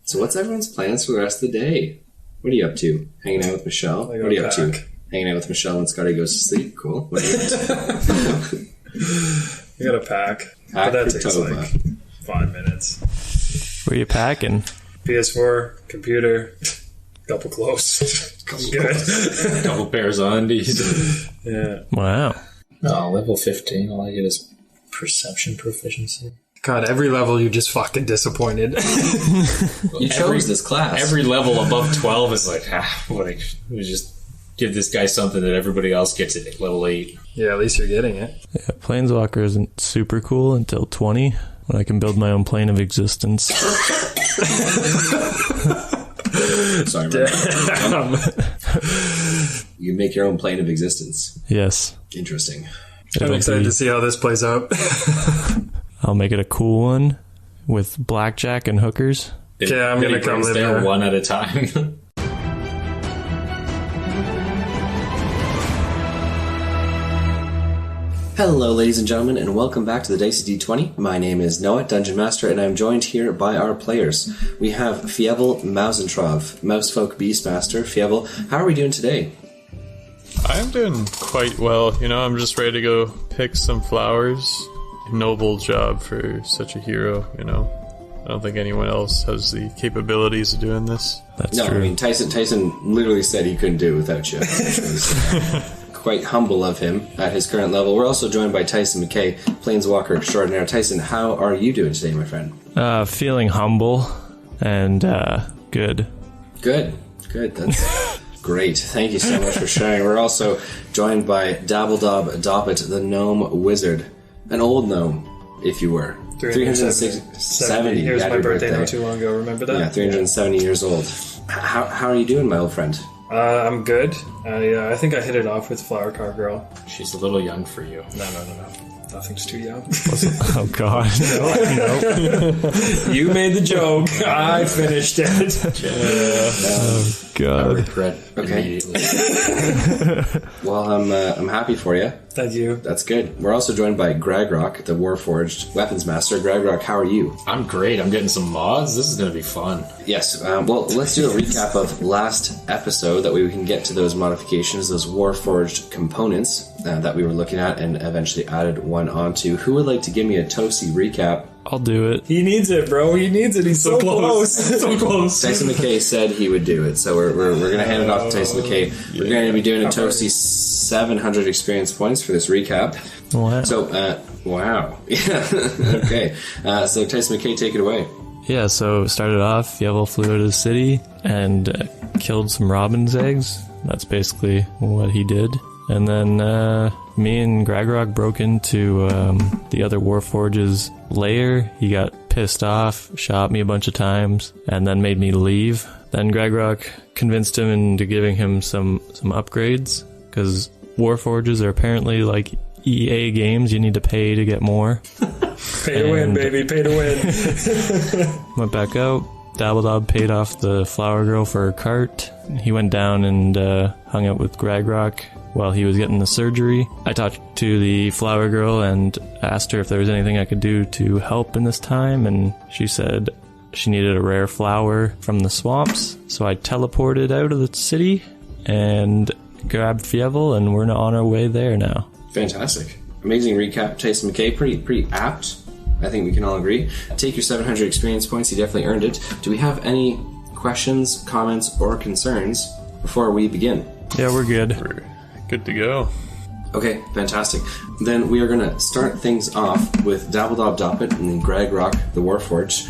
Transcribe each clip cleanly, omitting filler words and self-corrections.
So what's everyone's plans for the rest of the day? What are you up to? Hanging out with Michelle? What are you up to? Hanging out with Michelle when Scotty goes to sleep? Cool. What are you up to? I got a pack. But that takes like 5 minutes. Where are you packing? PS4, computer, couple clothes. Couple pairs of undies. Yeah. Wow. No, level 15. All I get is perception proficiency. God, every level you just fucking disappointed. You chose this class. Every level above 12 is like, we just give this guy something that everybody else gets at level 8. Yeah, at least you're getting it. Yeah, Planeswalker isn't super cool until 20, when I can build my own plane of existence. Sorry, man. You can make your own plane of existence. Yes. Interesting. I'm excited to see how this plays out. I'll make it a cool one with blackjack and hookers. Yeah, I'm going to come live there there. one at a time. Hello, ladies and gentlemen, and welcome back to the Dicey D20. My name is Noah, Dungeon Master, and I'm joined here by our players. We have Fievel Mausentrov, Mousefolk Beastmaster. Fievel, how are we doing today? I'm doing quite well. You know, I'm just ready to go pick some flowers. Noble job for such a hero, you know. I don't think anyone else has the capabilities of doing this. That's no, true. I mean, Tyson literally said he couldn't do it without you. Quite humble of him at his current level. We're also joined by Tyson McKay, Planeswalker extraordinaire. Tyson, how are you doing today, my friend? Feeling humble and good. Good. That's great. Thank you so much for sharing. We're also joined by Dabbledob Doppet, the gnome wizard. An old gnome, if you were. 370. Here's my birthday not too long ago, remember that? Yeah, 370 years old. How are you doing, my old friend? I'm good. I think I hit it off with Flower Car Girl. She's a little young for you. No. Nothing's too young. Oh, God. No. You made the joke. I finished it. Oh, God. I regret immediately. Well, I'm happy for you. Thank you. That's good. We're also joined by Gragrock, the Warforged Weapons Master. Gragrock, how are you? I'm great. I'm getting some mods. This is going to be fun. Yes. Well, let's do a recap of last episode. That way we can get to those modifications, those Warforged components that we were looking at and eventually added one onto. Who would like to give me a toasty recap? I'll do it. He needs it, bro. He needs it. He's so close. So close. Tyson McKay said he would do it, so we're going to hand it off to Tyson McKay. We're going to be doing a toasty 700 experience points for this recap. Wow. So, wow. Yeah. Okay. So Tyson McKay, take it away. Yeah, so started off, Fievel flew out of the city and killed some robin's eggs. That's basically what he did. And then me and Gragrock broke into the other Warforge's lair. He got pissed off, shot me a bunch of times, and then made me leave. Then Gragrock convinced him into giving him some upgrades, because Warforges are apparently like EA games. You need to pay to get more. Pay to win, baby. Pay to win. Went back out. Dabbledob paid off the flower girl for her cart. He went down and hung out with Gragrock while he was getting the surgery. I talked to the flower girl and asked her if there was anything I could do to help in this time, and she said she needed a rare flower from the swamps. So I teleported out of the city and grabbed Fievel, and we're on our way there now. Fantastic. Amazing recap, Tyson McKay. Pretty apt. I think we can all agree. Take your 700 experience points. You definitely earned it. Do we have any questions, comments, or concerns before we begin? Yeah, we're good. We're good to go. Okay, fantastic. Then we are going to start things off with Dabbledob Doppet and then Gragrock, the Warforged.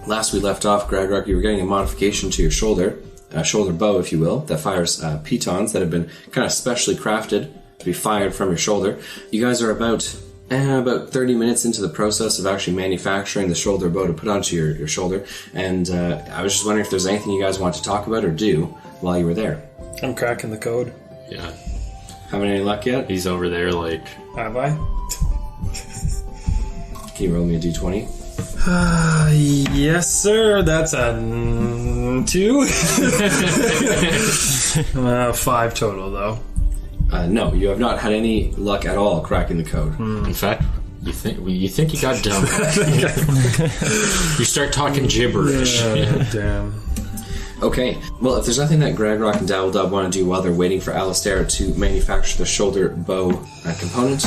Last we left off, Gragrock, you were getting a modification to your shoulder bow, if you will, that fires pitons that have been kind of specially crafted to be fired from your shoulder. You guys are about 30 minutes into the process of actually manufacturing the shoulder bow to put onto your shoulder, and I was just wondering if there's anything you guys want to talk about or do while you were there. I'm cracking the code. Yeah. Having any luck yet? He's over there like... Have I? Can you roll me a d20? Yes, sir. That's a 2. 5 total, though. No, you have not had any luck at all cracking the code. In fact, You think you got dumb. You start talking gibberish. Damn. Okay, well, if there's nothing that Gragrock and Dabbledob want to do while they're waiting for Alistair to manufacture the shoulder bow component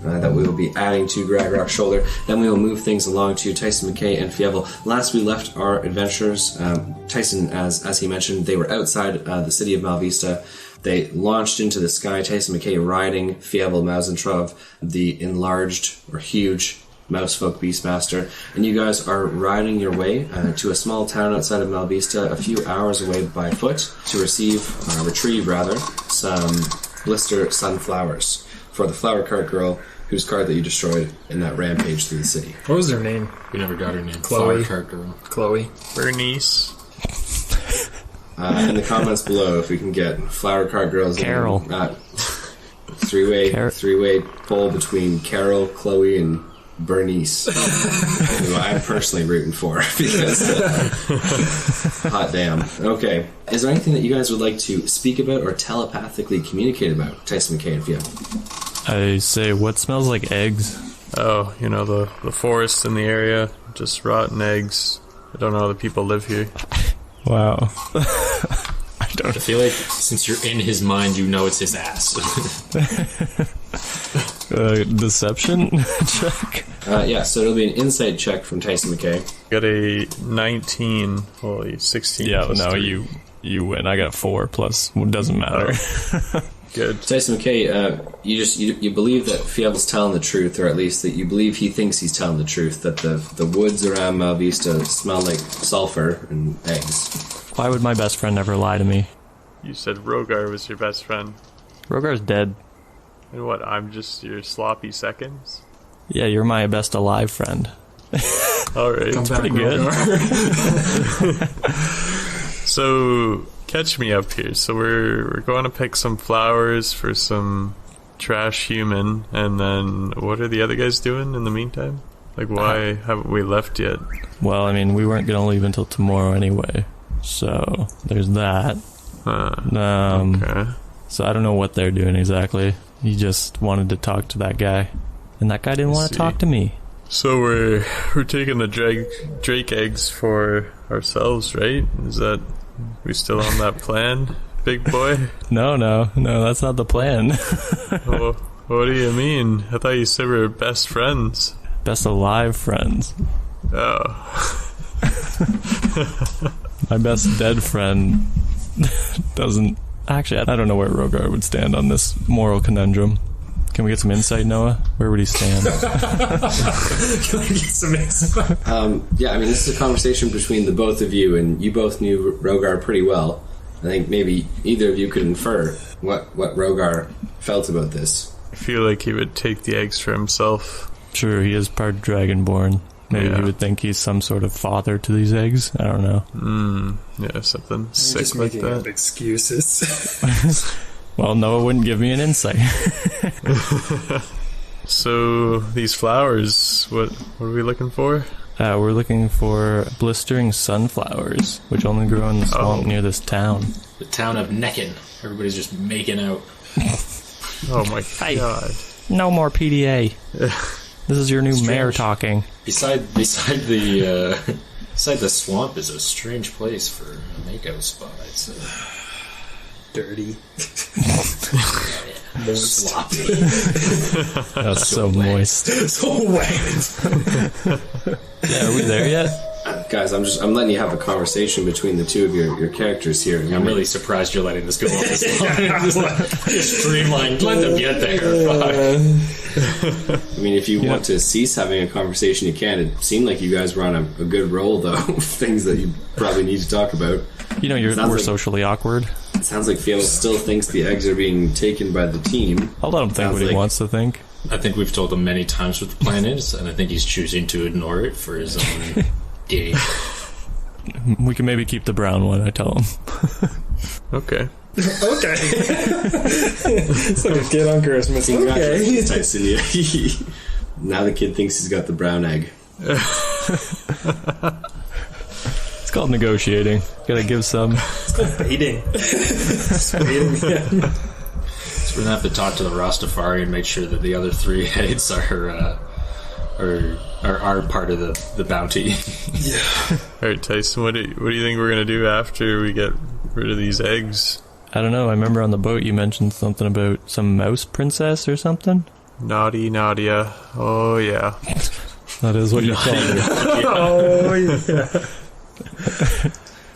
that we will be adding to Gragrock's shoulder, then we will move things along to Tyson, McKay, and Fievel. Last we left our adventurers, Tyson, as he mentioned, they were outside the city of Malvista. They launched into the sky, Tyson McKay riding Fievel Mausentrov, the enlarged or huge Mousefolk Beastmaster, and you guys are riding your way to a small town outside of Malvista, a few hours away by foot, to retrieve some blister sunflowers for the flower cart girl whose card that you destroyed in that rampage through the city. What was their name? We never got her name. Chloe. Flower cart girl. Chloe. Bernice. In the comments below, if we can get flower cart girls. Carol. Three-way poll between Carol, Chloe, and Bernice, who I'm personally rooting for, because hot damn. Okay, is there anything that you guys would like to speak about or telepathically communicate about, Tyson, McKay, and Fievel? I say, what smells like eggs? Oh, the forest in the area, just rotten eggs. I don't know how the people live here. Wow. I feel like since you're in his mind, you know it's his ass. Deception check? Yeah, so it'll be an insight check from Tyson McKay. Got a 19. Holy, 16. Yeah, no, you win. I got 4 plus. It doesn't matter. Good. Tyson McKay, you believe that Fievel's telling the truth, or at least that you believe he thinks he's telling the truth, that the woods around Malvista smell like sulfur and eggs. Why would my best friend ever lie to me? You said Rogar was your best friend. Rogar's dead. And what, I'm just your sloppy seconds? Yeah, you're my best alive friend. Alright. It's pretty good. So, catch me up here. So we're going to pick some flowers for some trash human, and then what are the other guys doing in the meantime? Like, why haven't we left yet? Well, I mean, we weren't going to leave until tomorrow anyway. So, there's that. Okay. So I don't know what they're doing exactly. He just wanted to talk to that guy. And that guy didn't want to talk to me. So we're taking the drake eggs for ourselves, right? Is that... we still on that plan, big boy? No, that's not the plan. Well, what do you mean? I thought you said we were best friends. Best alive friends. Oh. My best dead friend doesn't... Actually, I don't know where Rogar would stand on this moral conundrum. Can we get some insight, Noah? Where would he stand? Can we get some insight? Yeah, I mean, this is a conversation between the both of you, and you both knew Rogar pretty well. I think maybe either of you could infer what Rogar felt about this. I feel like he would take the eggs for himself. Sure, he is part Dragonborn. Maybe he would think he's some sort of father to these eggs. I don't know. Yeah, something You're sick just like making that. up excuses. Well, Noah wouldn't give me an insight. So, these flowers, what are we looking for? We're looking for blistering sunflowers, which only grow in the swamp near this town. The town of Necken. Everybody's just making out. Oh my god. No more PDA. This is your new mayor talking. Beside the swamp is a strange place for a makeout spot, I'd say. Dirty. Sloppy. That's so moist. So wet. Yeah, are we there yet? Guys, I'm letting you have a conversation between the two of your characters here. I'm really surprised you're letting this go on this long. Just streamlined. Let them get there. I mean, if you want to cease having a conversation, you can. It seemed like you guys were on a good roll, though. Things that you probably need to talk about. You know, we're socially awkward. It sounds like Fievel still thinks the eggs are being taken by the team. I'll let him think what he wants to think. I think we've told him many times what the plan is, and I think he's choosing to ignore it for his own gain. We can maybe keep the brown one, I tell him. Okay. Okay. It's like a kid on Christmas. Congratulations, Tyson. Now the kid thinks he's got the brown egg. It's called negotiating. Gotta give some. It's called baiting. So we're gonna have to talk to the Rastafari and make sure that the other 3 heads are are part of the bounty. All right, Tyson, what do you think we're going to do after we get rid of these eggs? I don't know. I remember on the boat you mentioned something about some mouse princess or something. Naughty Nadia. Oh, yeah. That is what you call her.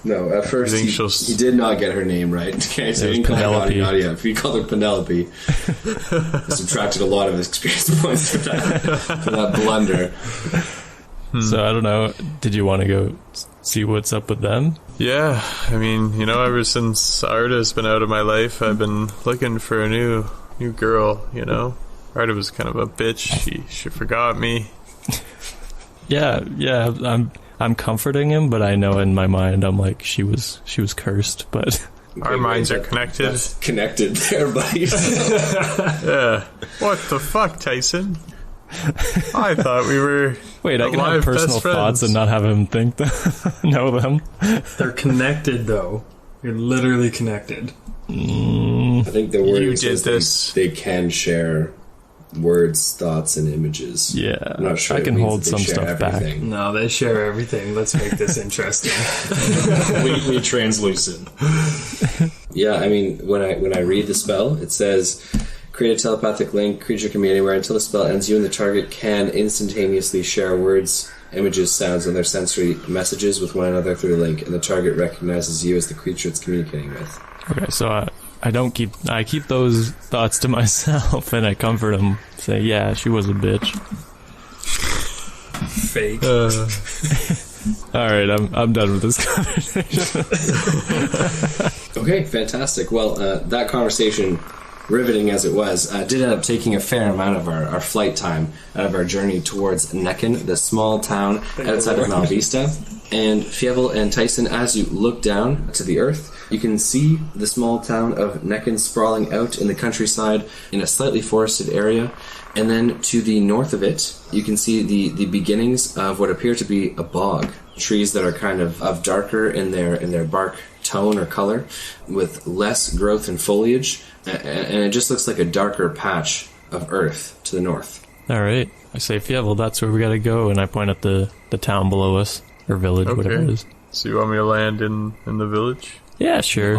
No, at first he did not get her name right. Okay, so he didn't call her Naughty Nadia. If he called her Penelope, I subtracted a lot of experience points for that blunder. So I don't know. Did you want to go see what's up with them? Yeah, I mean, ever since Arda's been out of my life, I've been looking for a new girl. Arda was kind of a bitch. She forgot me. Yeah. I'm comforting him, but I know in my mind I'm like she was cursed. But our minds are connected. That's connected there, buddy. Yeah. What the fuck, Tyson? I thought we were. Wait, I can have personal thoughts and not have him think know them. They're connected, though. You're literally connected. I think the word you did this. They can share words, thoughts, and images. Yeah, I'm not sure I can hold some stuff everything. back. No, they share everything. Let's make this interesting. we translucent. Yeah, I mean, when I read the spell, it says, create a telepathic link. Creature can be anywhere until the spell ends. You and the target can instantaneously share words, images, sounds, and their sensory messages with one another through the link, and the target recognizes you as the creature it's communicating with. Okay, so I keep those thoughts to myself, and I comfort him. Say, yeah, she was a bitch. Fake. All right, I'm done with this conversation. Okay, fantastic. Well, that conversation, riveting as it was, did end up taking a fair amount of our flight time out of our journey towards Necken, the small town outside of Malvista. And Fievel and Tyson, as you look down to the earth, you can see the small town of Necken sprawling out in the countryside in a slightly forested area. And then to the north of it, you can see the beginnings of what appear to be a bog. Trees that are kind of darker in their bark tone or color, with less growth and foliage. And it just looks like a darker patch of earth to the north. All right. I say, Fievel, that's where we got to go. And I point at the town below us. Or village, whatever it is. So you want me to land in the village? Yeah, sure.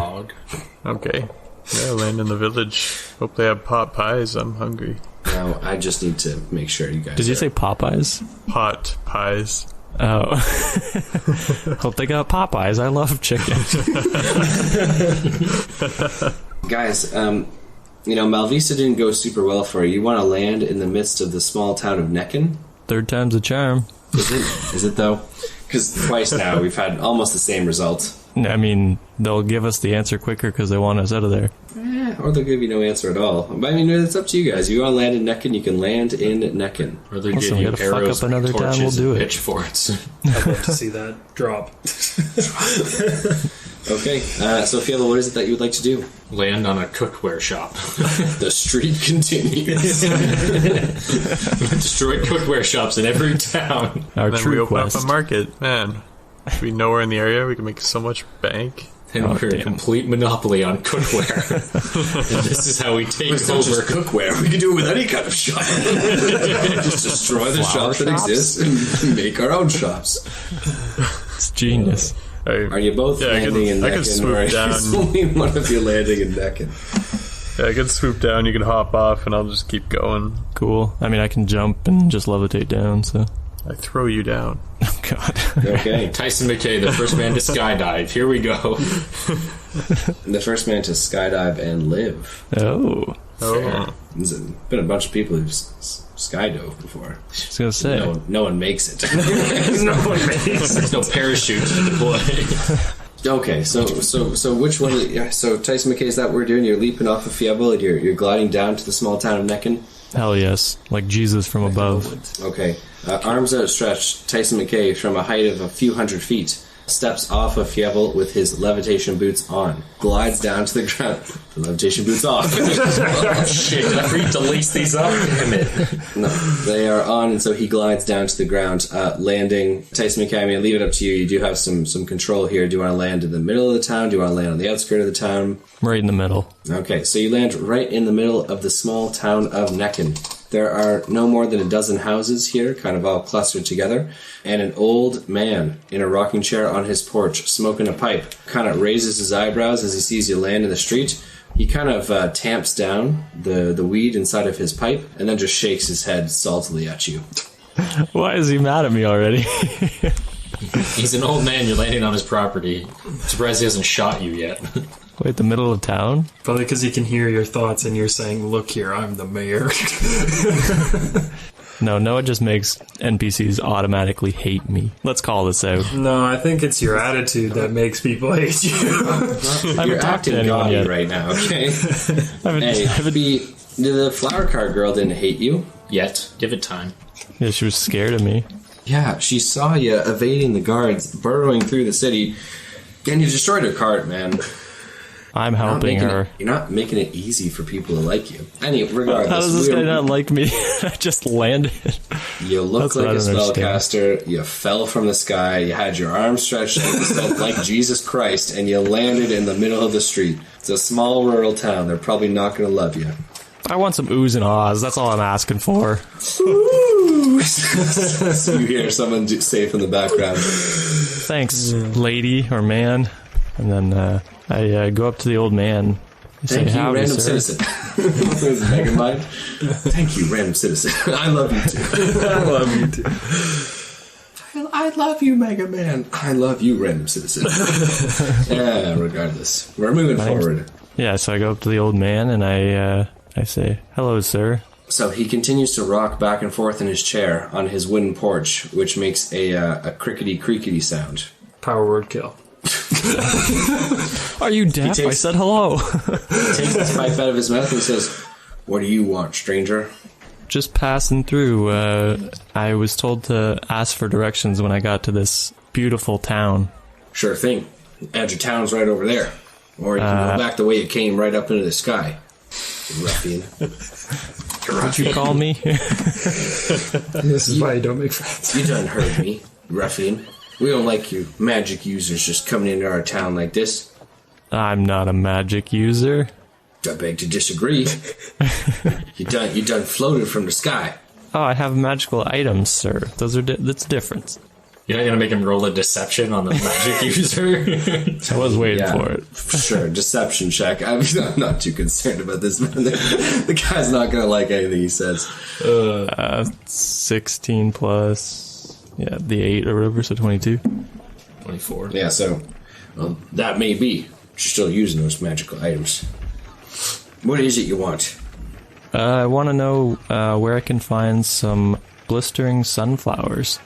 Okay. Yeah, land in the village. Hope they have pot pies. I'm hungry. Now, I just need to make sure you guys... Did you say Popeyes? Pot pies. Oh. Hope they got Popeyes. I love chicken. Guys, Malvista didn't go super well for you. You want to land in the midst of the small town of Necken? Third time's a charm. Is it though? Because twice now we've had almost the same result. I mean, they'll give us the answer quicker because they want us out of there. Or they'll give you no answer at all. But I mean, it's up to you guys. You want to land in Necken, you can land in Necken. Or they Listen, give we you gotta fuck arrows, up another torches, time, we'll do and it. pitchforks. I'd love to see that drop. Okay, so Fievel, what is it that you would like to do? Land on a cookware shop. The streak continues. Destroy cookware shops in every town. Our Then we true open quest. up a market. Man, if we know we're in the area, we can make so much bank. And we're a complete monopoly on cookware. And this is how we take It's not over. just cookware. We can do it with any kind of shop. Just destroy the shops that exist and make our own shops. It's genius. Are you both landing in Necken? I could swoop down. Is only one of you landing in Necken? Yeah, I can swoop down, you can hop off, and I'll just keep going. Cool. I mean, I can jump and just levitate down, so... I throw you down. Oh, God. Okay. Tyson McKay, the first man to skydive. Here we go. The first man to skydive and live. Oh. Oh. There's been a bunch of people who've skydove before. I was going to say. No one makes it. No one makes. There's no parachute to deploy. Okay, so which one? So Tyson McKay, is that what we're doing? You're leaping off of Fievel and you're gliding down to the small town of Necken? Hell yes. Like Jesus from above. Okay. Arms outstretched, Tyson McKay, from a height of a few hundred feet, steps off of Fievel with his levitation boots on, glides down to the ground. The levitation boots off. Oh, shit, I forgot to lace these up. Damn it. No, they are on, and so he glides down to the ground, landing. Tyson McKay, I mean, I leave it up to you. You do have some control here. Do you want to land in the middle of the town? Do you want to land on the outskirts of the town? Right in the middle. Okay, so you land right in the middle of the small town of Necken. There are no more than a dozen houses here, kind of all clustered together, and an old man in a rocking chair on his porch, smoking a pipe, kind of raises his eyebrows as he sees you land in the street. He kind of tamps down the weed inside of his pipe, and then just shakes his head saltily at you. Why is he mad at me already? He's an old man. You're landing on his property. I'm surprised he hasn't shot you yet. Wait, the middle of town? Probably because he can hear your thoughts and you're saying, look here, I'm the mayor. No, Noah just makes NPCs automatically hate me. Let's call this out. No, I think it's your attitude that makes people hate you. You're acting gaudy right now, okay? The flower cart girl didn't hate you. Yet. Give it time. Yeah, she was scared of me. Yeah, she saw you evading the guards, burrowing through the city, and you destroyed her cart, man. I'm helping her. You're not making it easy for people to like you. Anyway, regardless. How does this guy not like me? I just landed. You look like a spellcaster. You fell from the sky. You had your arms stretched out like Jesus Christ, and you landed in the middle of the street. It's a small rural town. They're probably not going to love you. I want some oohs and ahs. That's all I'm asking for. Ooh. So you hear someone say from the background. Thanks, lady or man. And then I go up to the old man. Thank you, random citizen. Megamind. Thank you, random citizen. I love you too. I love you too. I love you, Mega Man. I love you, random citizen. Yeah, regardless. We're moving forward. Yeah, so I go up to the old man and I say, hello, sir. So he continues to rock back and forth in his chair on his wooden porch, which makes a crickety-creakety sound. Power word kill. Are you deaf? I said hello. He takes his pipe out of his mouth and says, what do you want, stranger? Just passing through. I was told to ask for directions when I got to this beautiful town. Sure thing. And your town's right over there. Or you can go back the way it came, right up into the sky. Ruffian. What'd you call me? This is why you don't make friends. You done heard me, ruffian. We don't like you magic users just coming into our town like this. I'm not a magic user. I beg to disagree. You done floated from the sky. Oh, I have magical items, sir. That's different. You're not going to make him roll a deception on the magic user? I was waiting for it. Sure, deception check. I'm not too concerned about this, man. The guy's not going to like anything he says. 16 plus, the 8 or whatever, so 22. 24. Yeah, so, that may be. You're still using those magical items. What is it you want? I want to know where I can find some blistering sunflowers.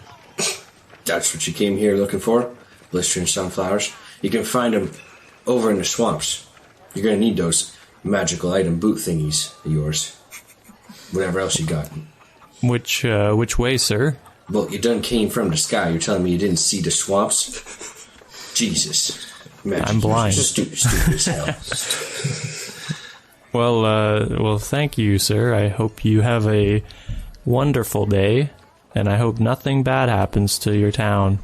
That's what you came here looking for? Blistering sunflowers? You can find them over in the swamps. You're going to need those magical item boot thingies of yours. Whatever else you got. Which way, sir? Well, you done came from the sky. You're telling me you didn't see the swamps? Jesus. Magic I'm blind. Stupid as hell. Well, thank you, sir. I hope you have a wonderful day. And I hope nothing bad happens to your town.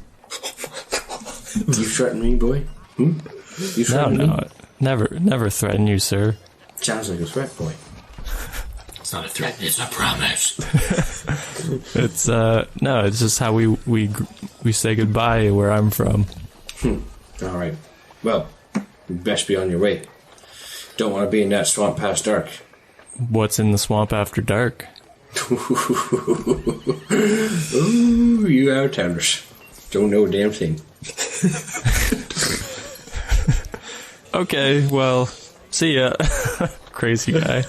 You threaten me, boy? You threaten me? No, never threaten you, sir. Sounds like a threat, boy. It's not a threat, it's a promise. It's it's just how we say goodbye where I'm from. All right. Well, you best be on your way. Don't want to be in that swamp past dark. What's in the swamp after dark? Ooh, you out-towners. Don't know a damn thing. Okay, well, see ya. Crazy guy. I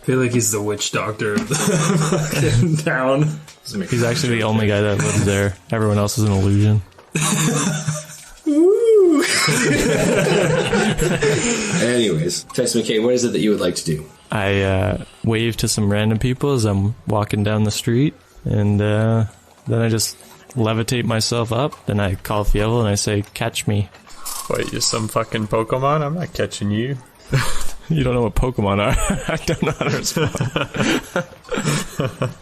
feel like he's the witch doctor of the fucking town. He's actually the only guy that lives there. Everyone else is an illusion. Ooh. Anyways, Tyson McKay, what is it that you would like to do? I wave to some random people as I'm walking down the street, and then I just levitate myself up, then I call Fievel and I say, catch me. What, you're some fucking Pokemon? I'm not catching you. You don't know what Pokemon are. I don't know how to respond.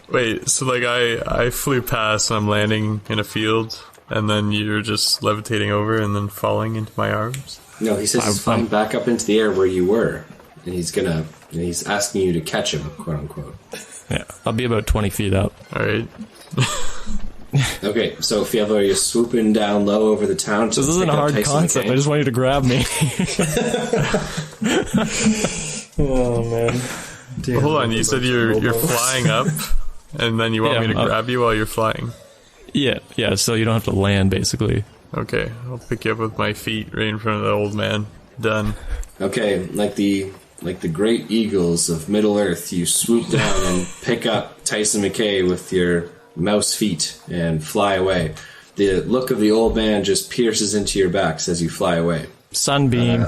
Wait, so like I flew past and I'm landing in a field, and then you're just levitating over and then falling into my arms? No, he says he's flying back up into the air where you were, and he's asking you to catch him, quote unquote. Yeah, I'll be about 20 feet up. All right. Okay, so Fievel, are you swooping down low over the town? This isn't a hard concept. I just want you to grab me. Oh man. Damn, Hold on, you said you're flying up, and then you want me to I'm grab you while you're flying. Yeah, so you don't have to land, basically. Okay, I'll pick you up with my feet right in front of the old man. Done. Okay, like the great eagles of Middle Earth, you swoop down and pick up Tyson McKay with your mouse feet and fly away. The look of the old man just pierces into your backs as you fly away. Sunbeam.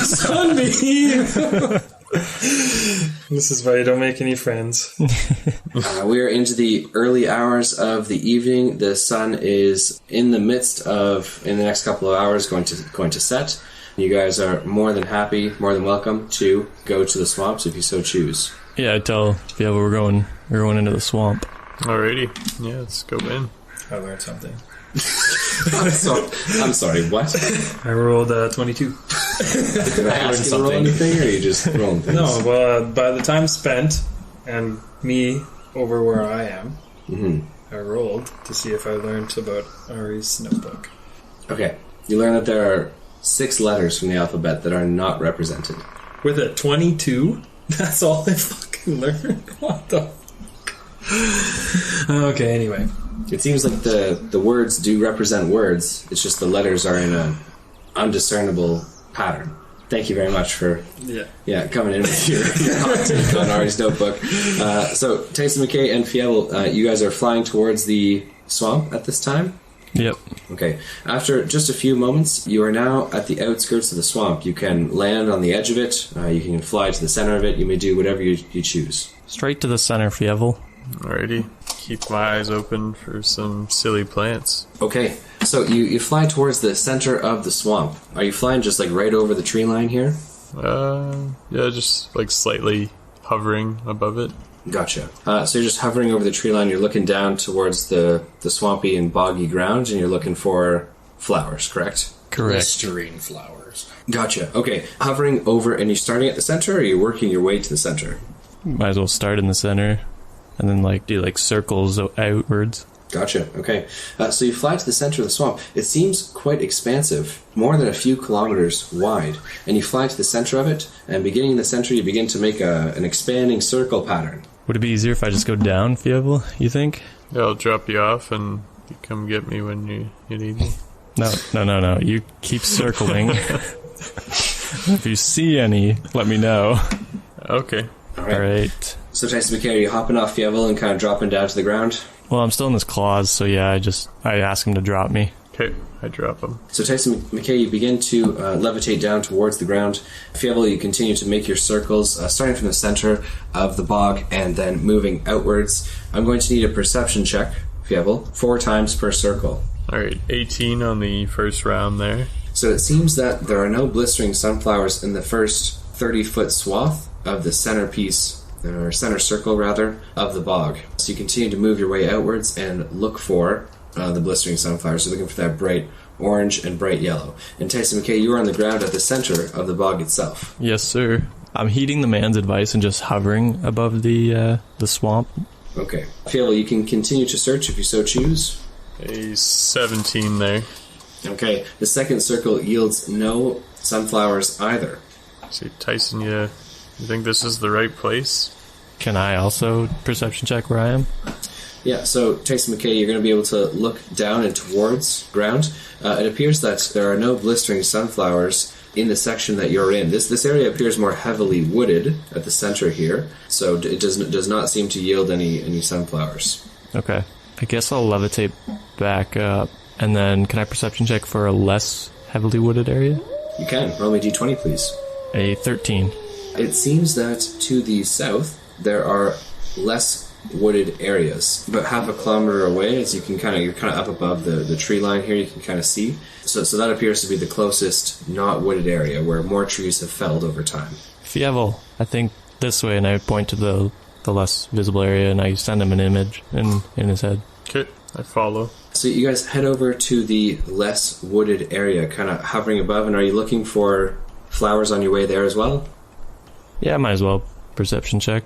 Sunbeam. This is why you don't make any friends. We are into the early hours of the evening. The sun is in the next couple of hours, going to set. You guys are more than happy, more than welcome to go to the swamps if you so choose. Yeah, I tell Fievel we're going into the swamp. Alrighty. Yeah, let's go in. I learned something. I'm sorry, what? I rolled 22. Did I ask you to roll anything, or are you just rolling things? No, well, by the time spent and me over where I am, I rolled to see if I learned about Ari's notebook. Okay. You learn that there are 6 letters from the alphabet that are not represented. With a 22? That's all I fucking learned? What the fuck? Okay, anyway. It seems like the words do represent words. It's just the letters are in an undiscernible pattern. Thank you very much for coming in with your hot take on Ari's notebook. So, Tyson McKay and Fievel, you guys are flying towards the swamp at this time? Yep. Okay. After just a few moments, you are now at the outskirts of the swamp. You can land on the edge of it. You can fly to the center of it. You may do whatever you choose. Straight to the center, Fievel. Alrighty. Keep my eyes open for some silly plants. Okay. So you fly towards the center of the swamp. Are you flying just like right over the tree line here? Yeah, just like slightly hovering above it. Gotcha. So you're just hovering over the tree line. You're looking down towards the swampy and boggy ground, and you're looking for flowers, correct? Correct. Listerine flowers. Gotcha. Okay. Hovering over, and you're starting at the center, or are you working your way to the center? Might as well start in the center, and then do circles outwards. Gotcha. Okay. So you fly to the center of the swamp. It seems quite expansive, more than a few kilometers wide. And you fly to the center of it, and beginning in the center, you begin to make an expanding circle pattern. Would it be easier if I just go down, Fievel, you think? Yeah, I'll drop you off and you come get me when you need me. No. You keep circling. If you see any, let me know. Okay. All right. So Tyson McKay, are you hopping off Fievel and kind of dropping down to the ground? Well, I'm still in this clause, so yeah, I ask him to drop me. Okay, I drop him. So Tyson McKay, you begin to levitate down towards the ground. Fievel, you continue to make your circles, starting from the center of the bog and then moving outwards. I'm going to need a perception check, Fievel, 4 times per circle. Alright, 18 on the first round there. So it seems that there are no blistering sunflowers in the first 30-foot swath of the centerpiece, or center circle rather, of the bog. So you continue to move your way outwards and look for the blistering sunflowers. So looking for that bright orange and bright yellow. And Tyson McKay, you are on the ground at the center of the bog itself. Yes, sir. I'm heeding the man's advice and just hovering above the swamp. Okay. Fievel, you can continue to search if you so choose. A 17 there. Okay. The second circle yields no sunflowers either. See, Tyson, you think this is the right place? Can I also perception check where I am? Yeah, so Tyson McKay, you're going to be able to look down and towards ground. It appears that there are no blistering sunflowers in the section that you're in. This area appears more heavily wooded at the center here, so it does not seem to yield any sunflowers. Okay. I guess I'll levitate back up, and then can I perception check for a less heavily wooded area? You can. Roll me d20, please. A 13. It seems that to the south there are less wooded areas, about half a kilometer away. As you're kind of up above the tree line here, you can kind of see. So that appears to be the closest not wooded area where more trees have felled over time. Fievel, I think this way, and I point to the less visible area, and I send him an image in his head. Okay, I follow. So you guys head over to the less wooded area, kind of hovering above, and are you looking for flowers on your way there as well? Yeah, might as well. Perception check.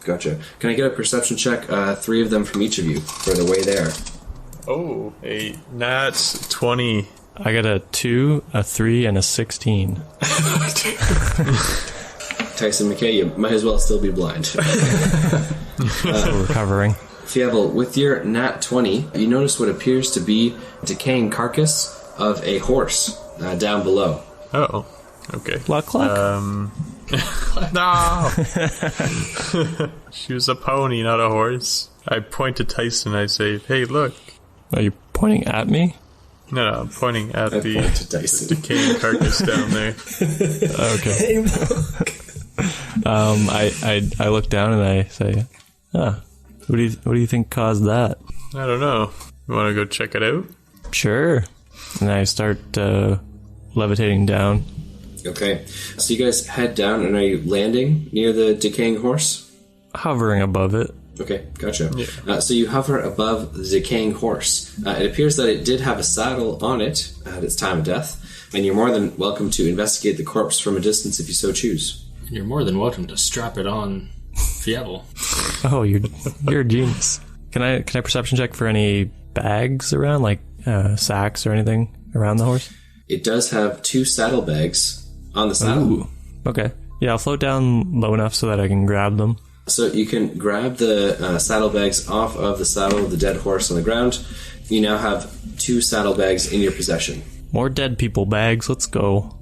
Gotcha. Can I get a perception check? 3 of them from each of you for the way there. Oh, a nat 20. I got a 2, a 3, and a 16. Tyson McKay, you might as well still be blind. Still recovering. Fievel, with your nat 20, you notice what appears to be a decaying carcass of a horse down below. Oh, okay. Luck. No! She was a pony, not a horse. I point to Tyson, I say, hey, look. Are you pointing at me? No, I'm pointing at I the point to Tyson. decaying carcass down there. Okay. I look down and I say, what do you think caused that? I don't know. You want to go check it out? Sure. And I start levitating down. Okay, so you guys head down, and are you landing near the decaying horse? Hovering above it. Okay, gotcha. Yeah. So you hover above the decaying horse. It appears that it did have a saddle on it at its time of death, and you're more than welcome to investigate the corpse from a distance if you so choose. You're more than welcome to strap it on Fievel. Oh, you're a genius. Can I perception check for any bags around, like sacks or anything around the horse? It does have 2 saddlebags on the saddle. Ooh. Okay. Yeah, I'll float down low enough so that I can grab them. So you can grab the saddlebags off of the saddle of the dead horse on the ground. You now have 2 saddlebags in your possession. More dead people bags. Let's go.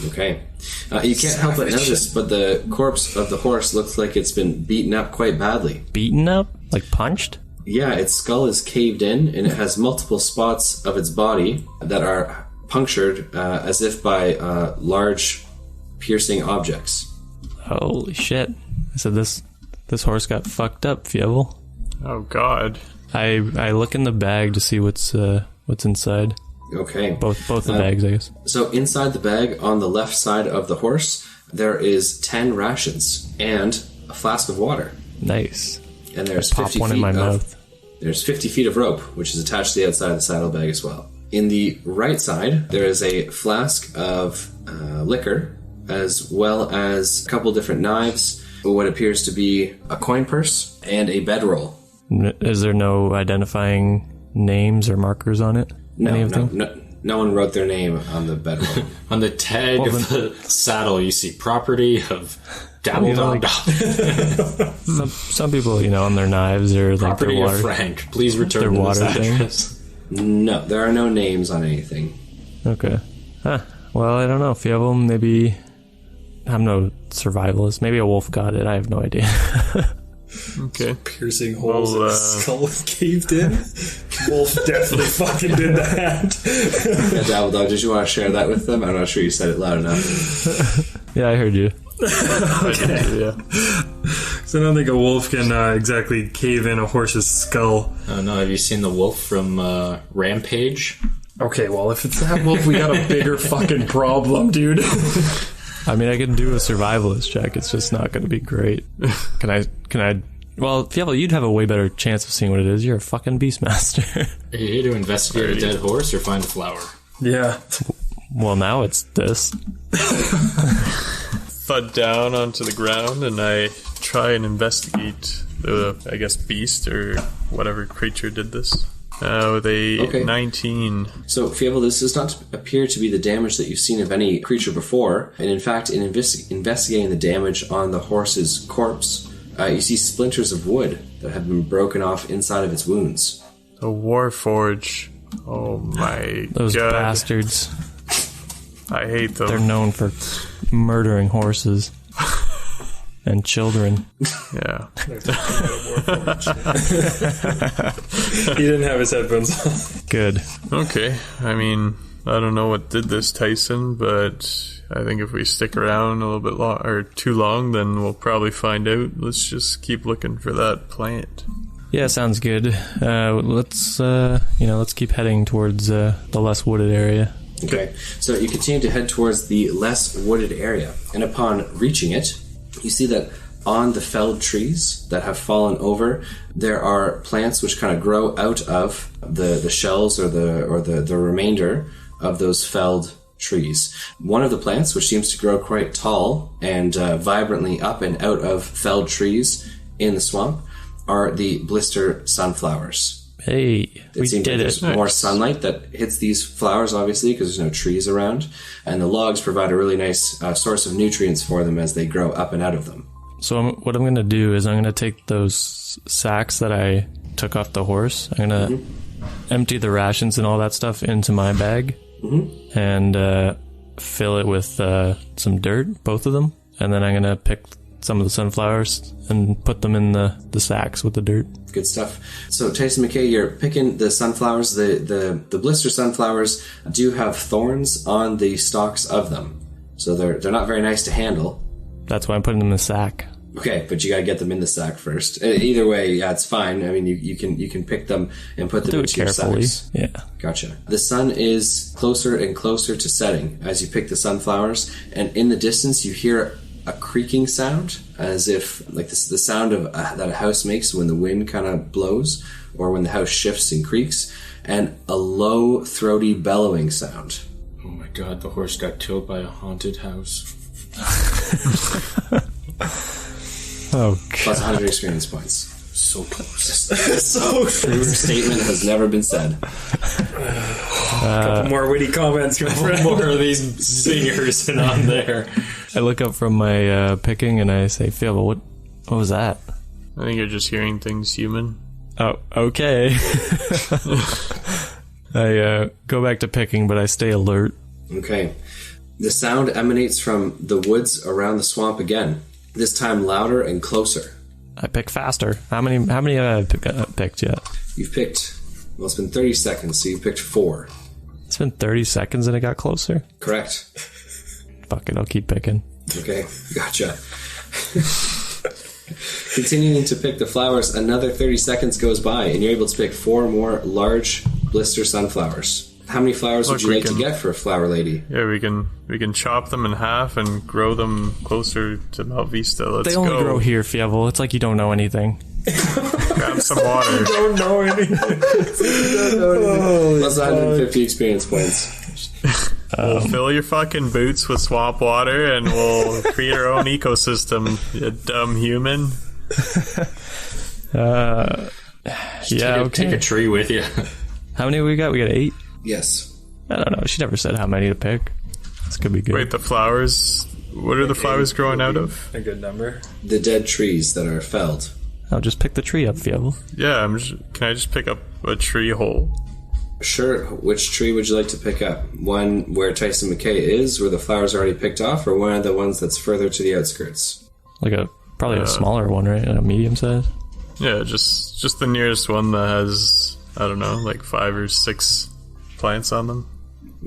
Okay. You can't help but notice, but the corpse of the horse looks like it's been beaten up quite badly. Beaten up? Like punched? Yeah, its skull is caved in, and it has multiple spots of its body that are punctured as if by large piercing objects. Holy shit. I said this horse got fucked up, Fievel. Oh, God. I look in the bag to see what's inside. Okay. Both the bags, I guess. So inside the bag on the left side of the horse, there is 10 rations and a flask of water. Nice. And there's Pop 50 one feet in my of, mouth. There's 50 feet of rope, which is attached to the outside of the saddlebag as well. In the right side, there is a flask of liquor, as well as a couple different knives, what appears to be a coin purse, and a bedroll. Is there no identifying names or markers on it? No one wrote their name on the bedroll. On the tag of the saddle, you see property of Dabble Dog. Some people, on their knives or like Property their of water. Frank. Please return their to water this thing. address. No, there are no names on anything. Okay. Well, I don't know. Fievel, maybe... I'm no survivalist. Maybe a wolf got it. I have no idea. Okay. Piercing holes in his skull caved in. Wolf definitely fucking did that. Yeah, Dabble Dog, did you want to share that with them? I'm not sure you said it loud enough. Yeah, I heard you. Okay. Yeah. So I don't think a wolf can exactly cave in a horse's skull. Oh no, have you seen the wolf from Rampage? Okay, well, if it's that wolf, we got a bigger fucking problem, dude. I mean, I can do a survivalist check. It's just not going to be great. Can I? Well, Fievel, you'd have a way better chance of seeing what it is. You're a fucking beastmaster. Are you here to investigate a dead horse or find a flower? Yeah. Well, now it's this. Thud down onto the ground, and I try and investigate the, I guess, beast or whatever creature did this. With a 19. So, Fievel, this does not appear to be the damage that you've seen of any creature before. And in fact, in investigating the damage on the horse's corpse, you see splinters of wood that have been broken off inside of its wounds. A warforge. Oh my Those God. bastards. I hate them. They're known for murdering horses. And children. Yeah. He didn't have his headphones on. Good. Okay. I mean, I don't know what did this, Tyson, but I think if we stick around a little bit too long, then we'll probably find out. Let's just keep looking for that plant. Yeah, sounds good. Let's keep heading towards the less wooded area. Okay, so you continue to head towards the less wooded area, and upon reaching it, you see that on the felled trees that have fallen over, there are plants which kind of grow out of the shells or the remainder of those felled trees. One of the plants, which seems to grow quite tall and vibrantly up and out of felled trees, in the swamp are the blister sunflowers. Hey, we Seems did like it. there's more sunlight that hits these flowers, obviously, because there's no trees around. And the logs provide a really nice source of nutrients for them as they grow up and out of them. So what I'm going to do is I'm going to take those sacks that I took off the horse. I'm going to empty the rations and all that stuff into my bag and fill it with some dirt, both of them. And then I'm going to pick some of the sunflowers and put them in the sacks with the dirt. Good stuff. So Tyson McKay, you're picking the sunflowers. The blister sunflowers do have thorns on the stalks of them. So they're not very nice to handle. That's why I'm putting them in the sack. Okay, but you gotta get them in the sack first. Either way, yeah, it's fine. I mean, you can pick them and put them Do it into your carefully. sacks. Yeah. Gotcha. The sun is closer and closer to setting as you pick the sunflowers, and in the distance you hear a creaking sound, as if like the sound of that a house makes when the wind kind of blows, or when the house shifts and creaks, and a low, throaty bellowing sound. Oh my god, the horse got killed by a haunted house. Oh, Plus 100 experience points. So close. So true. This statement has never been said. Couple more witty comments, my friend. More of these zingers and on there. I look up from my picking and I say, Fievel, what was that? I think you're just hearing things human. Oh, okay. I go back to picking, but I stay alert. Okay. The sound emanates from the woods around the swamp again, this time louder and closer. I pick faster. How many have I picked yet? You've picked, well, it's been 30 seconds, so you picked 4. It's been 30 seconds and it got closer. Correct. Fuck it, I'll keep picking. Okay, gotcha. Continuing to pick the flowers, another 30 seconds goes by, and you're able to pick 4 more large blister sunflowers. How many flowers would you like to get for a flower lady? Yeah, we can chop them in half and grow them closer to Mount Vista. Let's They only go. grow here, Fievel. It's like you don't know anything. Grab some water. Don't know anything. Plus 150 experience points. We'll fill your fucking boots with swamp water and we'll create our own ecosystem, you dumb human. Take a tree with you. How many we got? We got 8? Yes. I don't know. She never said how many to pick. This could be good. Wait, the flowers... What are the flowers growing out of? A good number. The dead trees that are felled. I'll just pick the tree up, Fievel. Yeah, can I just pick up a tree hole? Sure. Which tree would you like to pick up? One where Tyson McKay is, where the flowers are already picked off, or one of the ones that's further to the outskirts? Like probably a smaller one, right? A medium size? Yeah, just the nearest one that has, I don't know, like 5 or 6 plants on them.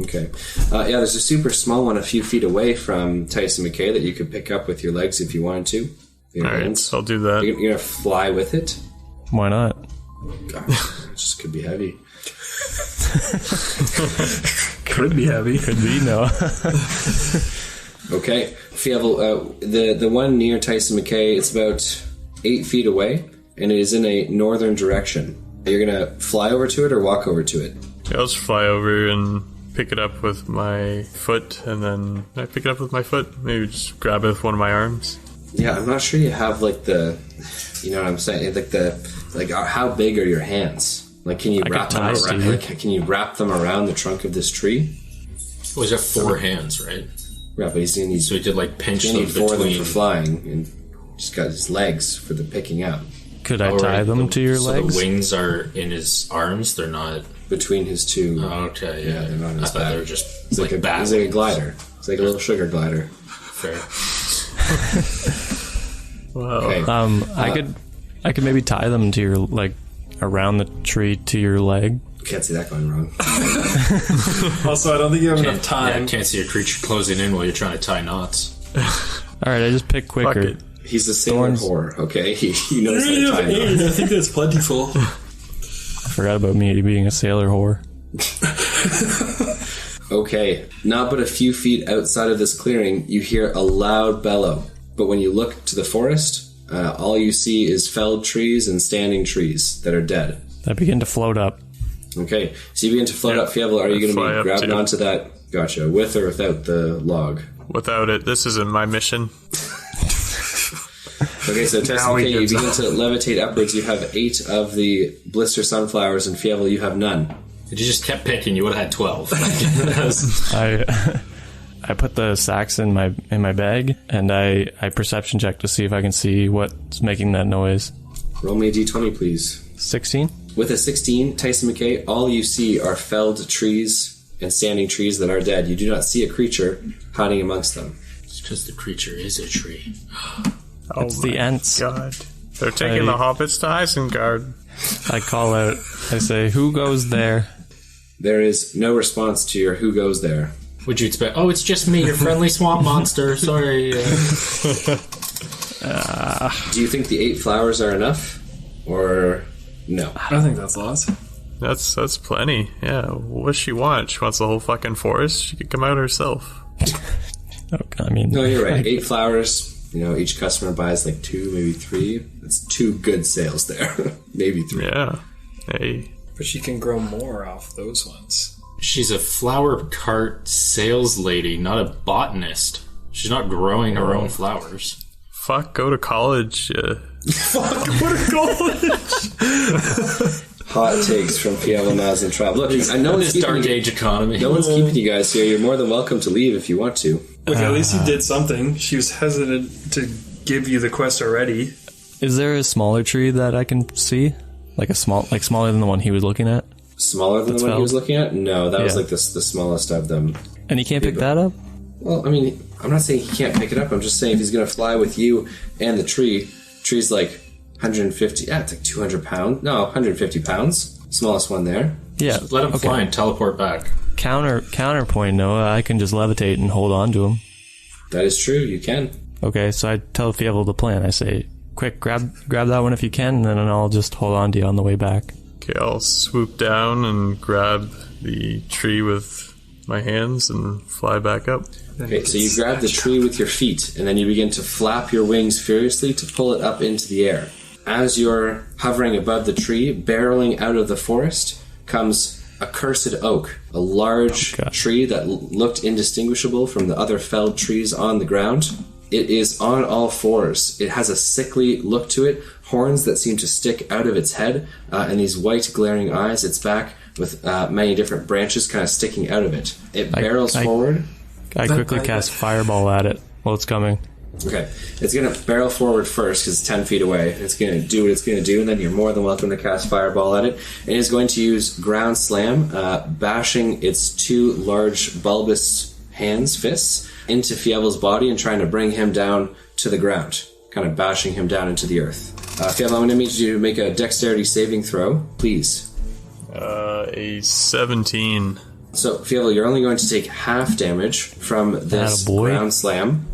Okay. Yeah, there's a super small one a few feet away from Tyson McKay that you could pick up with your legs if you wanted to. Your Alright, hands. I'll do that. You're going to fly with it? Why not? God, it just could be heavy. Could be heavy. Could be, no. Okay. Fievel, the one near Tyson McKay, it's about 8 feet away, and it is in a northern direction. You're going to fly over to it or walk over to it? Yeah, I'll just fly over and pick it up with my foot, and then I pick it up with my foot. Maybe just grab it with one of my arms. Yeah, I'm not sure you have like the, you know what I'm saying? Like how big are your hands? Like, can you wrap them around? Like, can you wrap them around the trunk of this tree? Well, he's got 4 hands, right? Yeah, but he's gonna need. So he could like pinch He's them gonna need 4 of them between. for flying, and just got his legs for the picking up Could I tie them to your so legs? the wings are in his arms. They're not. between his 2. Okay, Yeah, they're not in I his thought back. they were just He's like like bat. he's like a glider. It's like a little sugar glider. Fair. Wow. Okay. I could maybe tie them to your, like, around the tree to your leg. Can't see that going wrong. Also, I don't think you have enough time. Yeah, can't see a creature closing in while you're trying to tie knots. Alright, I just pick quicker. it. He's a sailor Thorns. whore. Okay, he knows how to tie knots. I think that's plentiful. I forgot about me being a sailor whore. Okay, not but a few feet outside of this clearing, you hear a loud bellow. But when you look to the forest, all you see is felled trees and standing trees that are dead. I begin to float up. Okay, so you begin to float up, Fievel. Are you going fly to up be grabbing too. onto that? Gotcha. With or without the log? Without it, this isn't my mission. Okay, so Tyson, we you get begin to levitate upwards. You have 8 of the blister sunflowers, and Fievel, you have none. If you just kept picking, you would have had 12. I put the sacks in my bag, and I perception check to see if I can see what's making that noise. Roll me a d20, please. 16? With a 16, Tyson McKay, all you see are felled trees and standing trees that are dead. You do not see a creature hiding amongst them. It's because the creature is a tree. It's the ants. God. They're taking the hobbits to Isengard. I call out, I say, who goes there? There is no response to your who goes there. Would you expect? Oh, it's just me, your friendly swamp monster. Sorry. Do you think the 8 flowers are enough? Or no? I think that's lots. That's plenty. Yeah. What does she want? She wants the whole fucking forest? She could come out herself. I mean... No, you're right. 8 flowers. You know, each customer buys like 2, maybe 3. That's 2 good sales there. Maybe 3. Yeah. Hey. But she can grow more off those ones. She's a flower cart sales lady, not a botanist. She's not growing her own flowers. Fuck, go to college. Fuck, go to college! Hot takes from Fievel, Maz, and Trav. Look, I know This dark age economy. no one's keeping you guys here. You're more than welcome to leave if you want to. Look, at least you did something. She was hesitant to give you the quest already. Is there a smaller tree that I can see? Like smaller than the one he was looking at? Smaller than the one he was looking at? No, that was Yeah. like the smallest of them. And he can't pick that up? Well, I mean, I'm not saying he can't pick it up. I'm just saying if he's going to fly with you and the tree's like 150, it's like 200 pounds. No, 150 pounds. Smallest one there. Yeah. Let him fly and teleport back. Counterpoint, Noah, I can just levitate and hold on to him. That is true, you can. Okay, so I tell Fievel the plan. I say, quick, grab that one if you can, and then I'll just hold on to you on the way back. Okay, I'll swoop down and grab the tree with my hands and fly back up. Okay, so you grab the tree with your feet, and then you begin to flap your wings furiously to pull it up into the air. As you're hovering above the tree, barreling out of the forest, comes a cursed oak, a large tree that looked indistinguishable from the other felled trees on the ground. It is on all fours. It has a sickly look to it, horns that seem to stick out of its head, and these white glaring eyes. Its back with many different branches kind of sticking out of it. It barrels forward. I quickly cast Fireball at it while it's coming. Okay, it's going to barrel forward first because it's 10 feet away. It's going to do what it's going to do, and then you're more than welcome to cast Fireball at it. It is going to use Ground Slam, bashing its 2 large bulbous fists, into Fievel's body and trying to bring him down to the ground, kind of bashing him down into the earth. Fievel, I'm going to need you to make a dexterity saving throw, please. A 17. So, Fievel, you're only going to take half damage from this Ground Slam.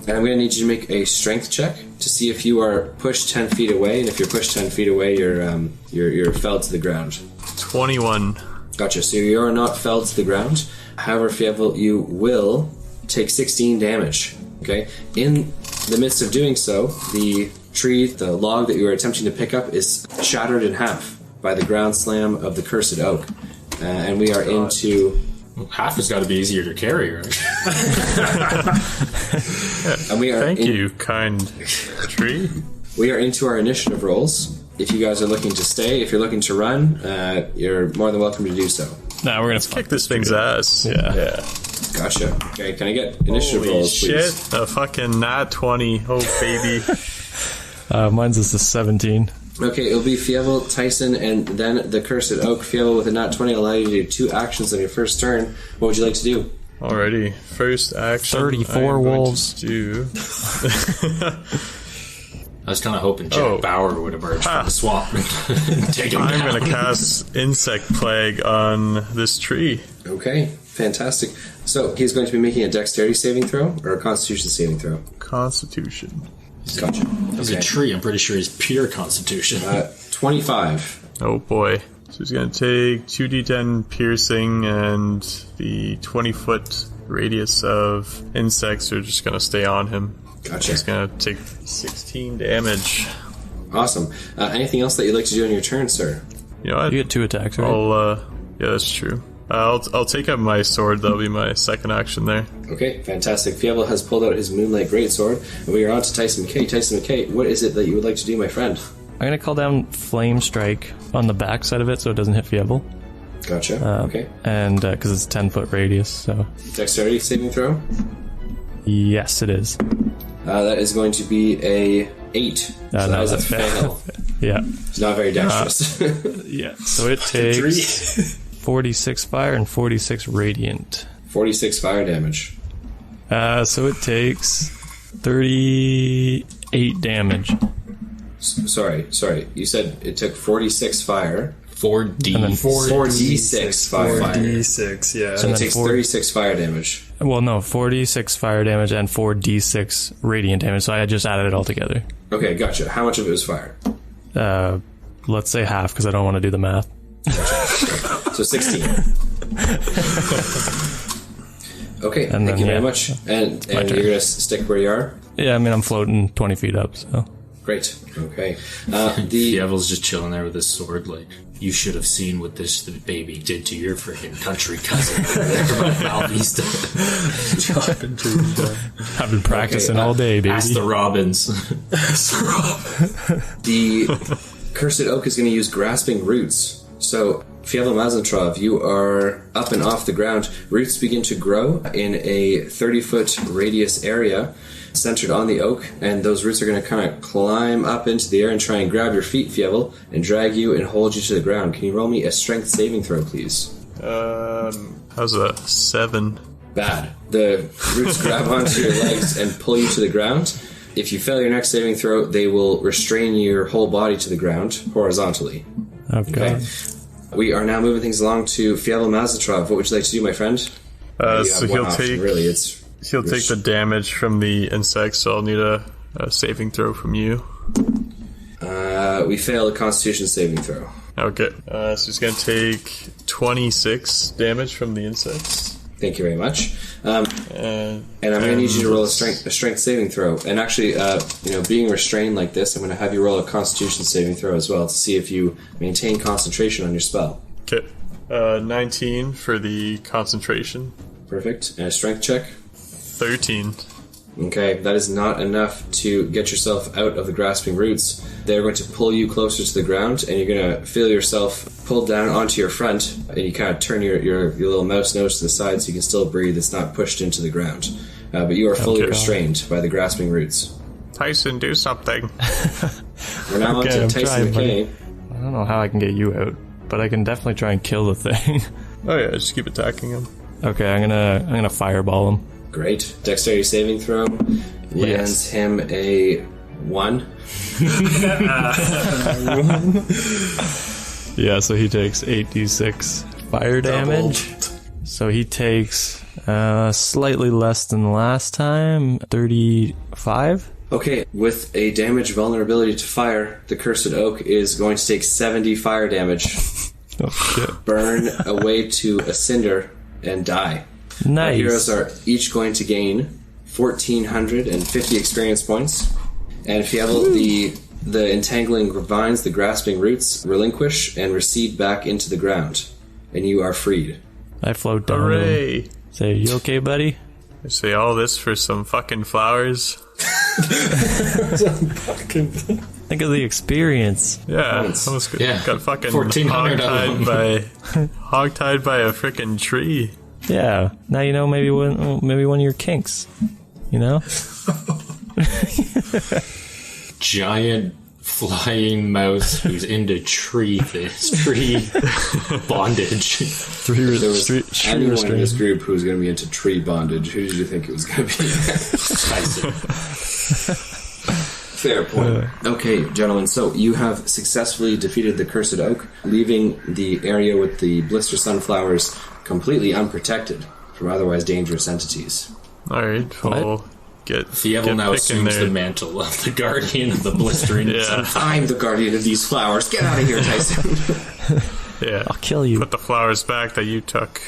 And I'm going to need you to make a strength check to see if you are pushed 10 feet away, and if you're pushed 10 feet away, you're felled to the ground. 21. Gotcha. So you are not felled to the ground. However, Fievel, you will take 16 damage. Okay? In the midst of doing so, the tree, the log that you were attempting to pick up, is shattered in half by the ground slam of the cursed oak. And we are into... Half has got to be easier to carry, right? And we are Thank you, kind tree. We are into our initiative rolls. If you guys are looking to stay, if you're looking to run, you're more than welcome to do so. Nah, we're gonna Kick this thing's ass. Yeah. Gotcha. Okay, can I get initiative Holy rolls, shit. please? A fucking nat 20. Oh, baby. Mine's is a 17. Okay, it'll be Fievel, Tyson, and then the Cursed Oak. Fievel with a nat 20 will allow you to do 2 actions on your first turn. What would you like to do? Alrighty. First action. 34 wolves. Do. I was kind of hoping Jack Bauer would emerge from the swamp and take him I'm down. going to cast Insect Plague on this tree. Okay, fantastic. So, he's going to be making a dexterity saving throw, or a constitution saving throw. Constitution. Gotcha. He's Okay. a tree. I'm pretty sure he's pure constitution. 25. Oh boy. So he's going to take 2d10 piercing, and the 20-foot radius of insects are just going to stay on him. Gotcha. He's going to take 16 damage. Awesome. Anything else that you'd like to do on your turn, sir? You know what? You get 2 attacks, right? Yeah, that's true. I'll take up my sword. That'll be my second action there. Okay, fantastic. Fievel has pulled out his Moonlight Greatsword, and we are on to Tyson McKay. Tyson McKay, what is it that you would like to do, my friend? I'm going to call down Flame Strike on the back side of it so it doesn't hit Fievel. Gotcha. Okay. And because it's 10-foot radius, so... Dexterity saving throw? Yes, it is. That is going to be a 8. So that is a fail. Yeah. It's not very dexterous. Yeah. So it takes 46 fire and 46 radiant. 46 fire damage. So it takes 38 damage. Sorry. You said it took 46 fire. 4d6 fire. 4d6, yeah. So it takes 36 fire damage. Well, no, 46 fire damage and 4d6 radiant damage, so I just added it all together. Okay, gotcha. How much of it was fire? Let's say half, because I don't want to do the math. Gotcha. So 16. Okay, thank you very much. And you're going to stick where you are? Yeah, I mean, I'm floating 20 feet up, so... Great. Okay. Fievel's just chilling there with his sword, like, you should have seen what this baby did to your freaking country cousin. I've been practicing all day, baby. Ask the Robins. The Cursed Oak is going to use Grasping Roots. So, Fievel Mazentrov, you are up and off the ground. Roots begin to grow in a 30-foot radius area centered on the oak, and those roots are going to kind of climb up into the air and try and grab your feet, Fievel, and drag you and hold you to the ground. Can you roll me a strength saving throw, please? How's a 7? Bad. The roots grab onto your legs and pull you to the ground. If you fail your next saving throw, they will restrain your whole body to the ground horizontally. Okay. We are now moving things along to Fievel Mazentrov. What would you like to do, my friend? So he'll take... Really, He'll take the damage from the insects, so I'll need a saving throw from you. We fail a Constitution saving throw. Okay. So he's going to take 26 damage from the insects. Thank you very much. And I'm going to need you to roll a strength saving throw. And actually, being restrained like this, I'm going to have you roll a Constitution saving throw as well to see if you maintain concentration on your spell. Okay. 19 for the concentration. Perfect. And a strength check? 13. Okay, that is not enough to get yourself out of the grasping roots. They're going to pull you closer to the ground, and you're going to feel yourself pulled down onto your front, and you kind of turn your little mouse nose to the side so you can still breathe. It's not pushed into the ground. But you are fully restrained by the grasping roots. Tyson, do something. We're now on to Tyson McKay. I don't know how I can get you out, but I can definitely try and kill the thing. Oh yeah, just keep attacking him. Okay, I'm gonna fireball him. Great. Dexterity saving throw. Lands him a 1. Yeah, so he takes 8d6 fire damage. So he takes slightly less than the last time, 35. Okay, with a damage vulnerability to fire, the Cursed Oak is going to take 70 fire damage. Oh shit. Burn away to a cinder and die. Nice. Our heroes are each going to gain 1,450 experience points. And Fievel, the entangling vines, the grasping roots, relinquish and recede back into the ground. And you are freed. I float down. Hooray! Say, you okay, buddy? I say all this for some fucking flowers. Think of the experience. Yeah, almost got fucking 1,400 hogtied by a freaking tree. Yeah. Now you know maybe one of your kinks. You know? Giant flying mouse who's into tree bondage. There was anyone in this group who was going to be into tree bondage. Who did you think it was going to be? Tyson. Fair point. Okay, gentlemen, so you have successfully defeated the Cursed Oak, leaving the area with the blister sunflowers completely unprotected from otherwise dangerous entities. Alright, we'll get Fievel now assumes the mantle of the guardian of the blistering sunflowers. I'm the guardian of these flowers. Get out of here, Tyson. Yeah, I'll kill you. Put the flowers back that you took.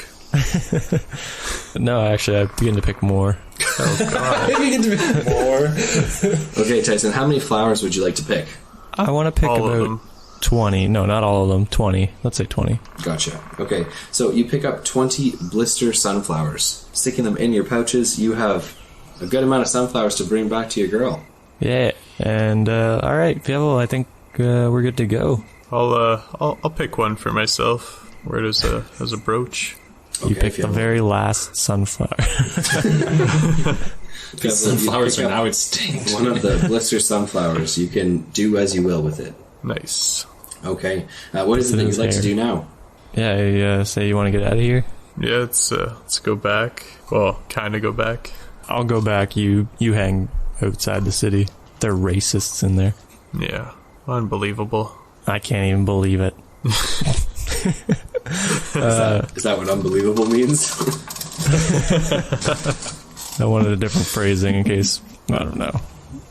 No, actually, I begin to pick more. Oh god. I begin to pick more. Okay, Tyson, how many flowers would you like to pick? I want to pick All of about them. 20. No, not all of them. 20. Let's say 20. Gotcha. Okay, so you pick up 20 blister sunflowers. Sticking them in your pouches, you have a good amount of sunflowers to bring back to your girl. Yeah. And, alright, Fievel, I think we're good to go. I'll pick one for myself. Wear it as a brooch. You picked the very last sunflower. The sunflowers are now extinct. One of the blister sunflowers. You can do as you will with it. Nice. Okay. What is it that you'd like to do now? Yeah, say you want to get out of here? Yeah, let's go back. Well, kind of go back. I'll go back. You hang outside the city. They're racists in there. Yeah, unbelievable. I can't even believe it. Is that what unbelievable means? I wanted a different phrasing in case, I don't know.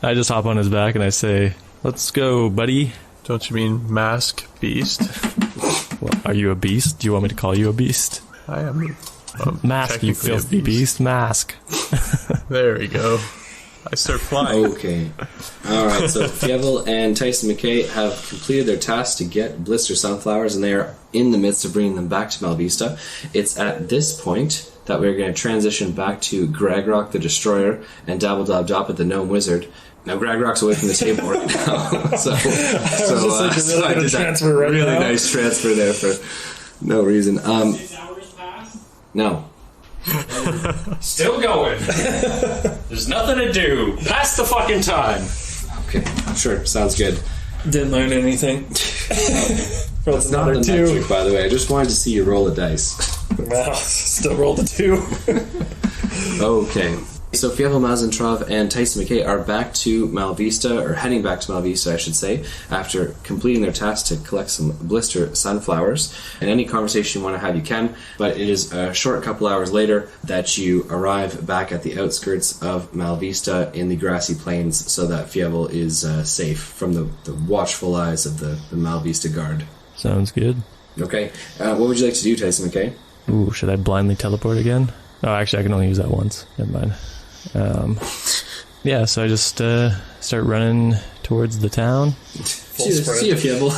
I just hop on his back and I say, let's go, buddy. Don't you mean mask beast? Well, are you a beast? Do you want me to call you a beast? I am. Mask, you filthy beast. Mask. There we go. I start flying. Okay. Alright, so Fievel and Tyson McKay have completed their task to get blister sunflowers, and they are in the midst of bringing them back to Malvista. It's at this point that we're going to transition back to Gragrock the Destroyer and Dabbledob the Gnome Wizard. Now, Gragrock's away from the table right now, so I did that really nice transfer there for no reason. No. Still going. There's nothing to do. Pass the fucking time. Okay, sure, sounds good. Didn't learn anything. That's not the metric, by the way. I just wanted to see you roll a dice. Well, still rolled a 2. Okay. So Fievel, Mazentrov, and Tyson McKay are back to Malvista, or heading back to Malvista, I should say, after completing their task to collect some blister sunflowers. And any conversation you want to have, you can, but it is a short couple hours later that you arrive back at the outskirts of Malvista in the grassy plains, so that Fievel is safe from the watchful eyes of the Malvista guard. Sounds good. Okay. What would you like to do, Tyson McKay? Ooh, should I blindly teleport again? Oh, actually, I can only use that once. Never mind. Yeah, so I just start running towards the town. See you, Fievel.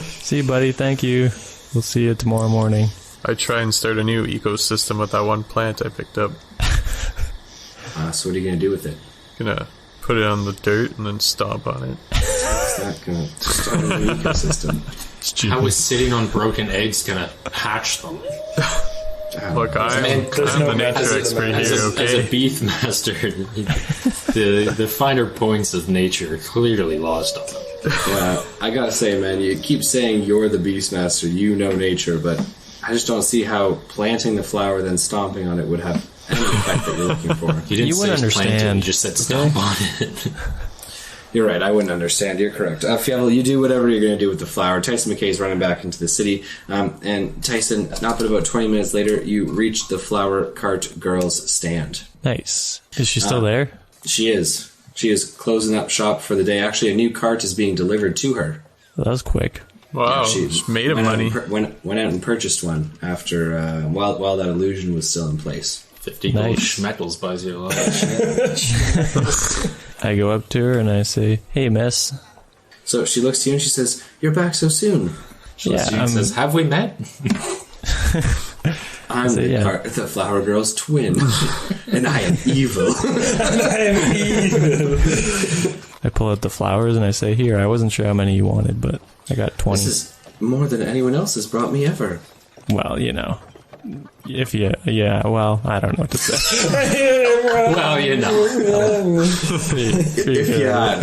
See you, buddy. Thank you. We'll see you tomorrow morning. I try and start a new ecosystem with that one plant I picked up. So what are you going to do with it? Gonna put it on the dirt and then stomp on it. Is that going to start a new ecosystem? How is sitting on broken eggs gonna hatch them? Look, I'm the nature expert here, okay? As a beef master, the finer points of nature are clearly lost on them. Yeah, I gotta say, man, you keep saying you're the Beastmaster, you know nature, but I just don't see how planting the flower then stomping on it would have any effect that you're looking for. You wouldn't understand. You just said stomp on it. You're right, I wouldn't understand. You're correct. Fievel, you do whatever you're going to do with the flower. Tyson McKay's running back into the city. And Tyson, not but about 20 minutes later, you reach the flower cart girl's stand. Nice. Is she still there? She is. She is closing up shop for the day. Actually, a new cart is being delivered to her. Well, that was quick. Wow, She just made of money. Went out and purchased one after while that illusion was still in place. 50 gold schmeckles buys you a lot. I go up to her and I say, "Hey, miss." So she looks to you and she says, "You're back so soon." Yeah, Says, "Have we met?" I'm the flower girl's twin, and I am evil. I pull out the flowers and I say, "Here, I wasn't sure how many you wanted, but I got 20. This is more than anyone else has brought me ever. Well, you know. If you, well, I don't know what to say. Well, you know. If you had.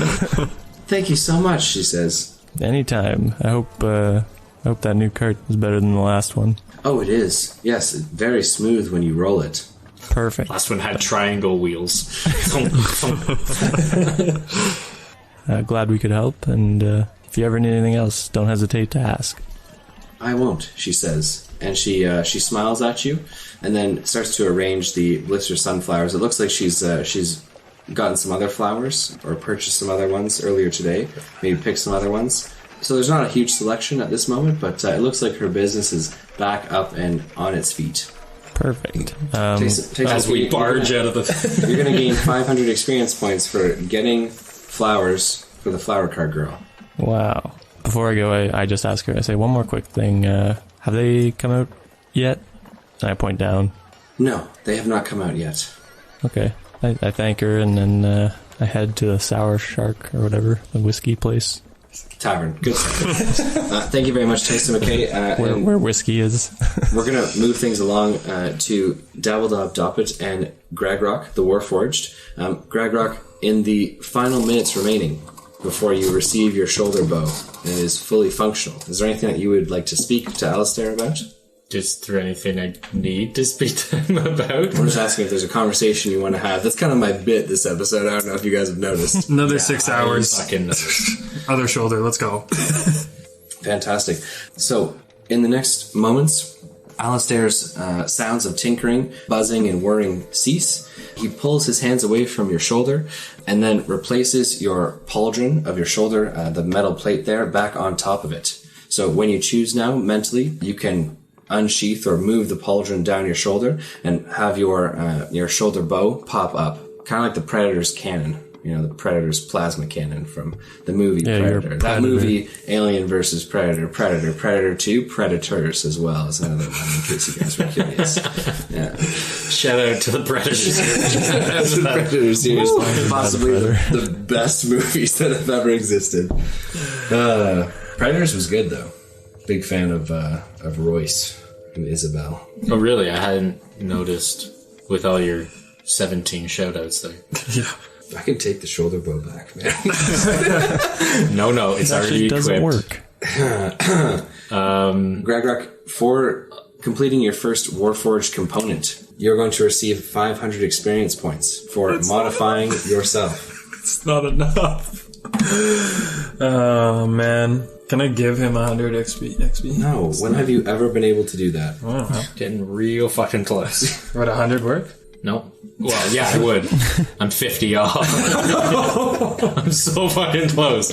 Thank you so much, she says. Anytime. I hope that new cart is better than the last one. Oh, it is. Yes, very smooth when you roll it. Perfect. Last one had triangle wheels. Glad we could help, and if you ever need anything else, don't hesitate to ask. I won't, she says. And she smiles at you, and then starts to arrange the blister sunflowers. It looks like she's gotten some other flowers, or purchased some other ones earlier today. Maybe picked some other ones. So there's not a huge selection at this moment, but it looks like her business is back up and on its feet. Perfect. As we barge out of the... You're going to gain 500 experience points for getting flowers for the flower card girl. Wow. Before I go, I just ask her, I say one more quick thing. Have they come out yet? And I point down. No, they have not come out yet. Okay. I thank her, and then I head to the Sour Shark or whatever, the whiskey place. Tavern. Good. Thank you very much, Tyson McKay. Where whiskey is. We're going to move things along to Dabbledob Doppet and Gragrock, the Warforged. Gragrock, in the final minutes remaining before you receive your shoulder bow and it is fully functional, is there anything that you would like to speak to Alistair about? Is there anything I need to speak to him about? I'm just asking if there's a conversation you want to have. That's kind of my bit this episode. I don't know if you guys have noticed. Another 6 hours. Fucking Other shoulder, let's go. Fantastic. So, in the next moments, Alistair's sounds of tinkering, buzzing, and whirring cease. He pulls his hands away from your shoulder and then replaces your pauldron of your shoulder, the metal plate there, back on top of it. So when you choose now, mentally, you can unsheath or move the pauldron down your shoulder and have your shoulder bow pop up, kind of like the Predator's cannon. You know, the Predator's plasma cannon from the movie Predator. That movie, Alien versus Predator, Predator 2, Predators as well is another one in case you guys were curious. Yeah. Shout out to the Predator series. The Predator series, possibly the best movies that have ever existed. Predators was good though. Big fan of Royce and Isabel. Oh really? I hadn't noticed with all your 17 shout-outs there. Yeah. I can take the shoulder bow back, man. No, it's already doesn't equipped. work. Gragrock, for completing your first Warforged component, you're going to receive 500 experience points for modifying yourself. It's not enough. Oh, man. Can I give him 100 XP? No, when have you ever been able to do that? I don't know. Getting real fucking close. Would 100 work? No. Well, yeah, I would. I'm 50 off. I'm so fucking close.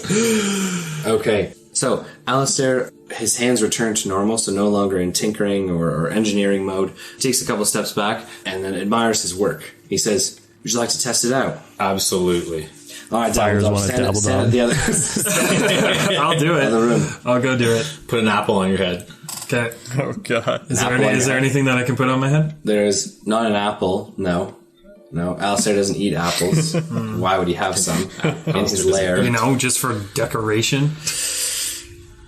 Okay, so Alistair, his hands return to normal, so no longer in tinkering or engineering mode. He takes a couple steps back and then admires his work. He says, would you like to test it out? Absolutely. All right, Fires Dabbledob, want to stand at the other I'll do it. the room. I'll go do it. Put an apple on your head. Okay. Oh god. Is there anything that I can put on my head? There's not an apple, no. No, Alistair doesn't eat apples. Why would he have some in his lair? You know, just for decoration.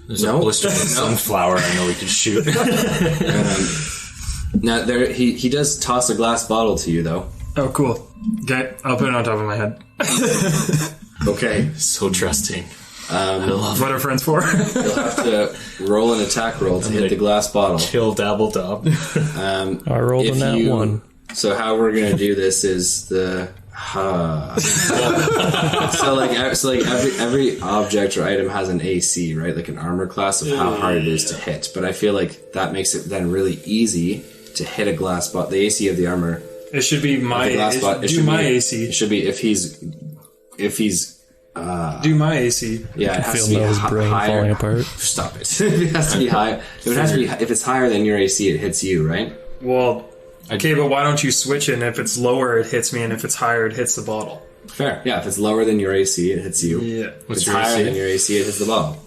There's a blistering sunflower I know we can shoot. Now, he does toss a glass bottle to you, though. Oh, cool. Okay, I'll put it on top of my head. Okay. So trusting. What are friends for? You'll have to roll an attack roll to hit the glass bottle. Kill Dabbledob. I rolled on that one. So how we're gonna do this is so every object or item has an AC, right? Like an armor class of how hard it is to hit. But I feel like that makes it then really easy to hit a glass bottle. The AC of the armor. It should be my AC. It should be if he's do my AC. Yeah, it has Feel to be Mel's brain higher. falling apart. Stop it. It has to be high. It would have to be. If it's higher than your AC, it hits you, right? Well, okay, but why don't you switch it? And if it's lower, it hits me, and if it's higher, it hits the bottle. Fair. Yeah, if it's lower than your AC, it hits you. Yeah. If it's higher than your AC, it hits the bottle.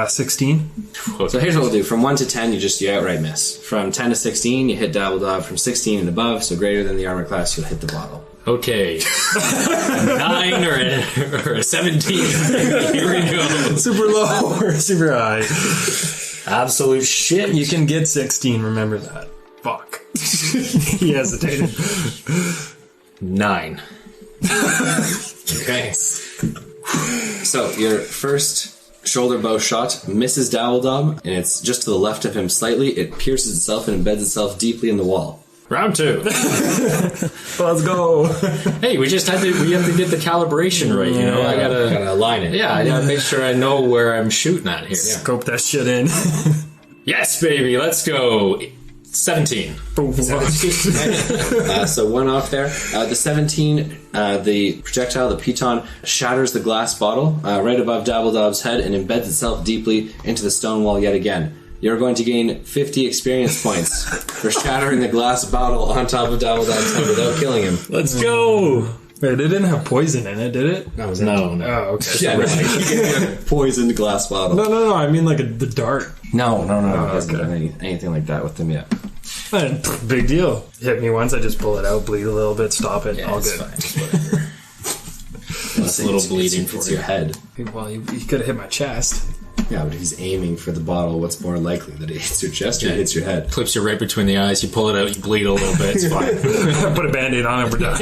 16. So here's what we'll do. From 1 to 10, you outright miss. From 10 to 16, you hit Dabbledob. From 16 and above, so greater than the armor class, you'll hit the bottle. Okay. A 9 or a 17. Here we go. Super low or super high. Absolute shit. You can get 16, remember that. Fuck. He hesitated. 9. Okay. So your first shoulder bow shot misses Dabbledob, and it's just to the left of him slightly. It pierces itself and embeds itself deeply in the wall. Round 2. Let's go. Hey, we have to get the calibration right, you know? I gotta align it. Yeah, I gotta make sure I know where I'm shooting at here. Scope that shit in. Yes, baby, let's go. 17. So one off there. The 17, the projectile, the piton, shatters the glass bottle right above Dabbledob's head and embeds itself deeply into the stone wall yet again. You're going to gain 50 experience points for shattering the glass bottle on top of Dabbledob's head without killing him. Let's go. Wait, it didn't have poison in it, did it? No, it was No, empty. no. Oh, okay. Yeah, no, poisoned glass bottle. No, I mean like the dart. No. He hasn't okay. done anything like that with them yet. Big deal. Hit me once, I just pull it out, bleed a little bit, stop it, all it's good. fine. Just whatever. That's a little bleeding It's for your you. head. Well, he could have hit my chest. Yeah, but if he's aiming for the bottle, what's more likely, that it hits your chest or it hits your head? Clips you right between the eyes. You pull it out. You bleed a little bit. It's fine. Put a band-aid on it, we're done.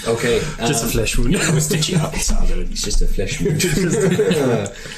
Okay. Just a flesh wound. We'll stitch you up. It's all good. It's just a flesh wound.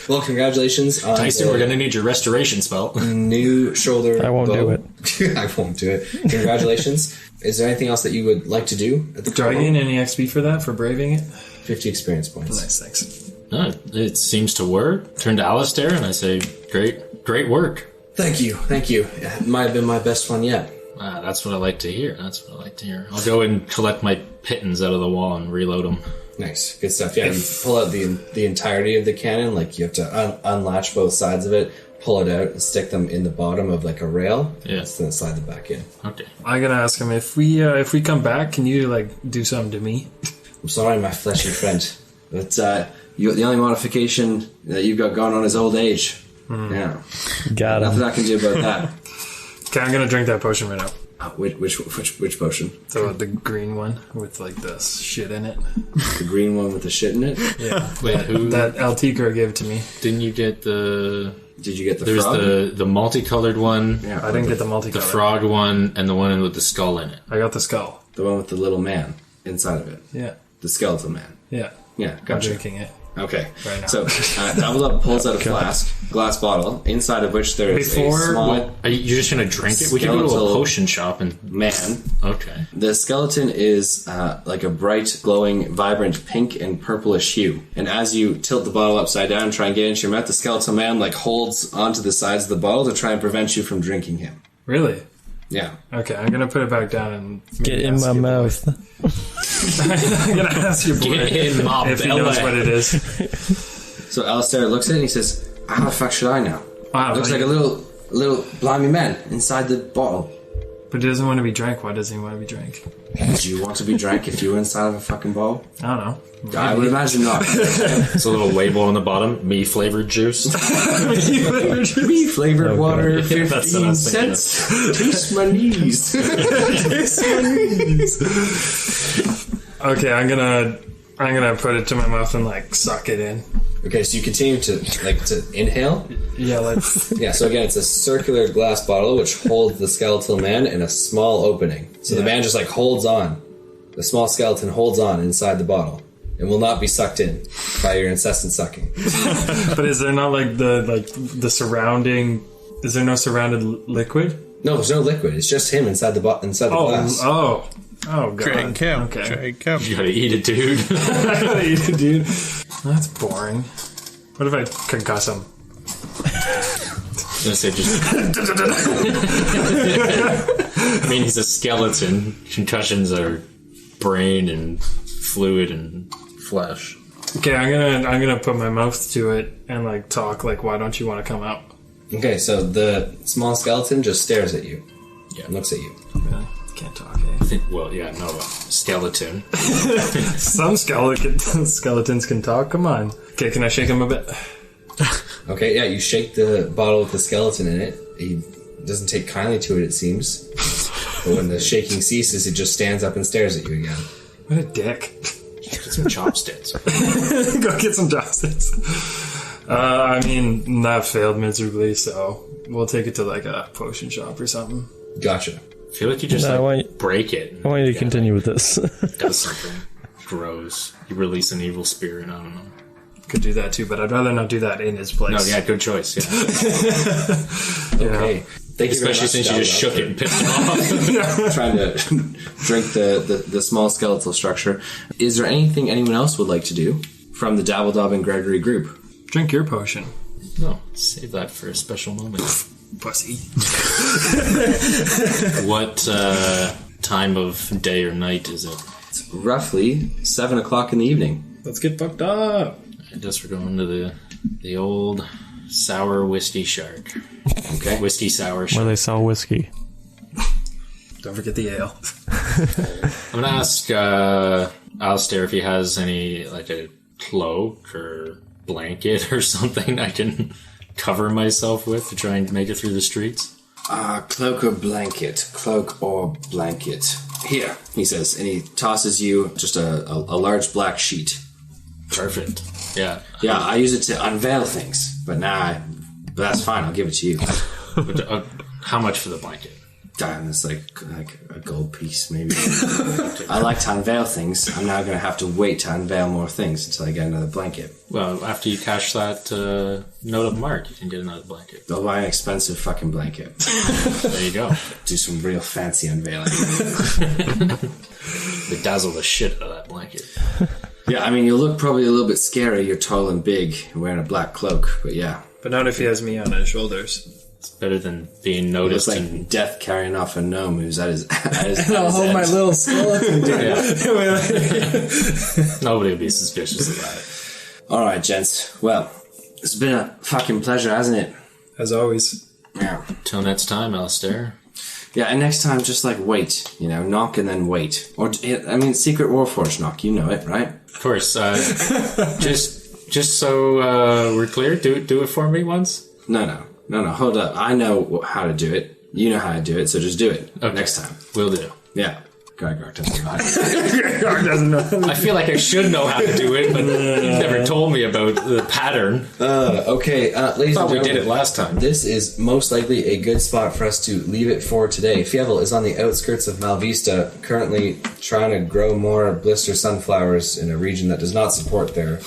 Well, congratulations on Tyson, the we're gonna need your restoration spell. new shoulder I won't bow. do it. I won't do it. Congratulations. Is there anything else that you would like to do at the Do I gain any XP for that, for braving it? 50 experience points. Nice, thanks. No, it seems to work. Turn to Alistair and I say, great work. Thank you. It might have been my best one yet. That's what I like to hear. I'll go and collect my pittons out of the wall and reload them. Nice. Good stuff. Yeah, you pull out the entirety of the cannon. Like, you have to unlatch both sides of it, pull it out, and stick them in the bottom of, like, a rail. Yeah. And then slide them back in. Okay. I'm gonna ask him, if we come back, can you, like, do something to me? I'm sorry, my fleshy friend. But the only modification that you've got going on is old age. Yeah. Got Nothing him. I can do about that. Okay, I'm gonna drink that potion right now. Which potion? So the green one with, like, the shit in it. The green one with the shit in it? Yeah. Wait, who That El Tigre gave to me. didn't you get the? Did you get the There's frog? the multicolored one, Yeah, I didn't get the the multicolour. frog one, and the one with the skull in it. I got the skull. the one with the little man inside of it. Yeah. The skeletal man. Yeah. Yeah, I'm gotcha. drinking it. Okay. Right now. So, Double pulls out a glass bottle, inside of which there is a Before- small Are you just gonna drink it? We can go to a Skeletal- potion shop and. man. Okay. The skeleton is like a bright, glowing, vibrant pink and purplish hue. And as you tilt the bottle upside down and try and get it into your mouth, the skeletal man like holds onto the sides of the bottle to try and prevent you from drinking him. Really? Yeah. Okay, I'm gonna put it back down and Get in ask my your boy. mouth. I'm gonna ask your boy Get in my if he knows belly. what it is. So Alistair looks at it and he says, "How the fuck should I know? Wow, Looks like a little blimey man inside the bottle. But he doesn't want to be drank. Why doesn't he want to be drank? Do you want to be drank if you were inside of a fucking bottle? I don't know. I would imagine not. It's a little label on the bottom. Me flavored juice. Me flavored water, That's what I 15 was thinking cents. Taste my knees. Taste my knees. Okay, I'm gonna put it to my mouth and like suck it in. Okay, so you continue to inhale. Yeah, let's. Yeah, so again, it's a circular glass bottle which holds the skeletal man in a small opening. So the Yeah. man just like holds on. The small skeleton holds on inside the bottle and will not be sucked in by your incessant sucking. But is there not like the surrounding? Is there no surrounded liquid? No, there's no liquid. It's just him inside the glass. Oh, god. Drink him. Okay. Drink him. You gotta eat it, dude. I gotta eat it, dude. That's boring. What if I concuss him? I was gonna say just. I mean, he's a skeleton. Concussions are brain and fluid and flesh. Okay, I'm gonna put my mouth to it and like talk like, why don't you want to come out? Okay, so the small skeleton just stares at you. Yeah. And looks at you. Really? Can't talk. Eh? Well, yeah, no, skeleton. Some skeletons can talk. Come on. Okay, can I shake him a bit? Okay, yeah, you shake the bottle with the skeleton in it. He doesn't take kindly to it seems. But when the shaking ceases, it just stands up and stares at you again. What a dick. Get some chopsticks. Go get some chopsticks. I mean, that failed miserably, so we'll take it to like a potion shop or something. Gotcha. I feel like you just No, I like, want- break it. I want you to continue with this. Does something. Grows. You release an evil spirit. I don't know. Could do that too, but I'd rather not do that in his place. No, yeah, good choice. Yeah. Okay. Thank you very Especially much, since you just Dallas, shook it and pissed him off. trying to drink the small skeletal structure. Is there anything anyone else would like to do from the Dabbledob and Gregory group? Drink your potion, No, save that for a special moment. pussy. What time of day or night is it? It's roughly 7 o'clock in the evening. Let's get fucked up. I guess we're going to the old sour whiskey shark. Okay. Whiskey sour Where shark. they sell whiskey. Don't forget the ale. I'm gonna ask Alistair if he has any, like, a cloak or blanket or something I can cover myself with to try and make it through the streets. Cloak or blanket. Cloak or blanket. Here, he says, and he tosses you just a large black sheet. Perfect. Yeah. Yeah, I use it to unveil things, but but that's fine, I'll give it to you. But, how much for the blanket? Damn, it's like a gold piece, maybe. I like to unveil things. I'm now going to have to wait to unveil more things until I get another blanket. Well, after you cash that note of mark, you can get another blanket. I'll buy an expensive fucking blanket. There you go. Do some real fancy unveiling. Bedazzle the shit out of that blanket. Yeah, I mean, you look probably a little bit scary. You're tall and big and wearing a black cloak, but yeah. But not if he has me on his shoulders. It's better than being It's noticed. like And death carrying off a gnome who's at his And I'll hold my little skeleton down. nobody would be suspicious of that. Alright, gents. Well, it's been a fucking pleasure, hasn't it? As always. Yeah. Till next time, Alistair. Yeah, and next time, just like wait. Knock and then wait. Or, I mean, Secret Warforged knock. You know it, right? Of course. Just so we're clear, do it for me once. No, hold up. I know how to do it. You know how to do it, so just do it. Okay. Next time. Will do. Yeah. Gragrock doesn't know how to do it. I feel like I should know how to do it, but you never told me about the pattern. Okay, ladies and We gentlemen. did it last time. This is most likely a good spot for us to leave it for today. Fievel is on the outskirts of Malvista, currently trying to grow more blister sunflowers in a region that does not support their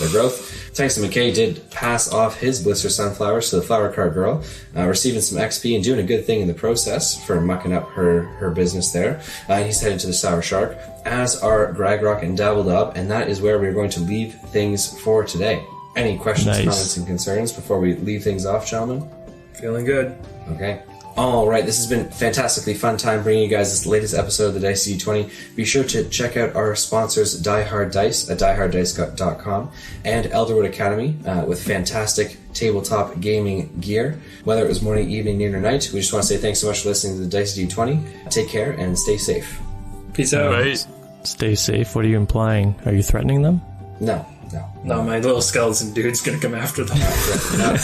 growth. Tyson McKay did pass off his blister sunflowers to the flower cart girl, receiving some XP and doing a good thing in the process for mucking up her business there. He's headed to the Sour Shark, as are Gragrock and Dabbledob, and that is where we're going to leave things for today. Any questions, Nice. comments, and concerns before we leave things off, gentlemen? Feeling good. Okay. All right, this has been a fantastically fun time bringing you guys this latest episode of the Dicey D20. Be sure to check out our sponsors, Die Hard Dice at dieharddice.com and Elderwood Academy with fantastic tabletop gaming gear. Whether it was morning, evening, noon, or night, we just want to say thanks so much for listening to the Dicey D20. Take care and stay safe. Peace out. Right. Stay safe. What are you implying? Are you threatening them? No. No, my little skeleton dude's gonna come after them. Not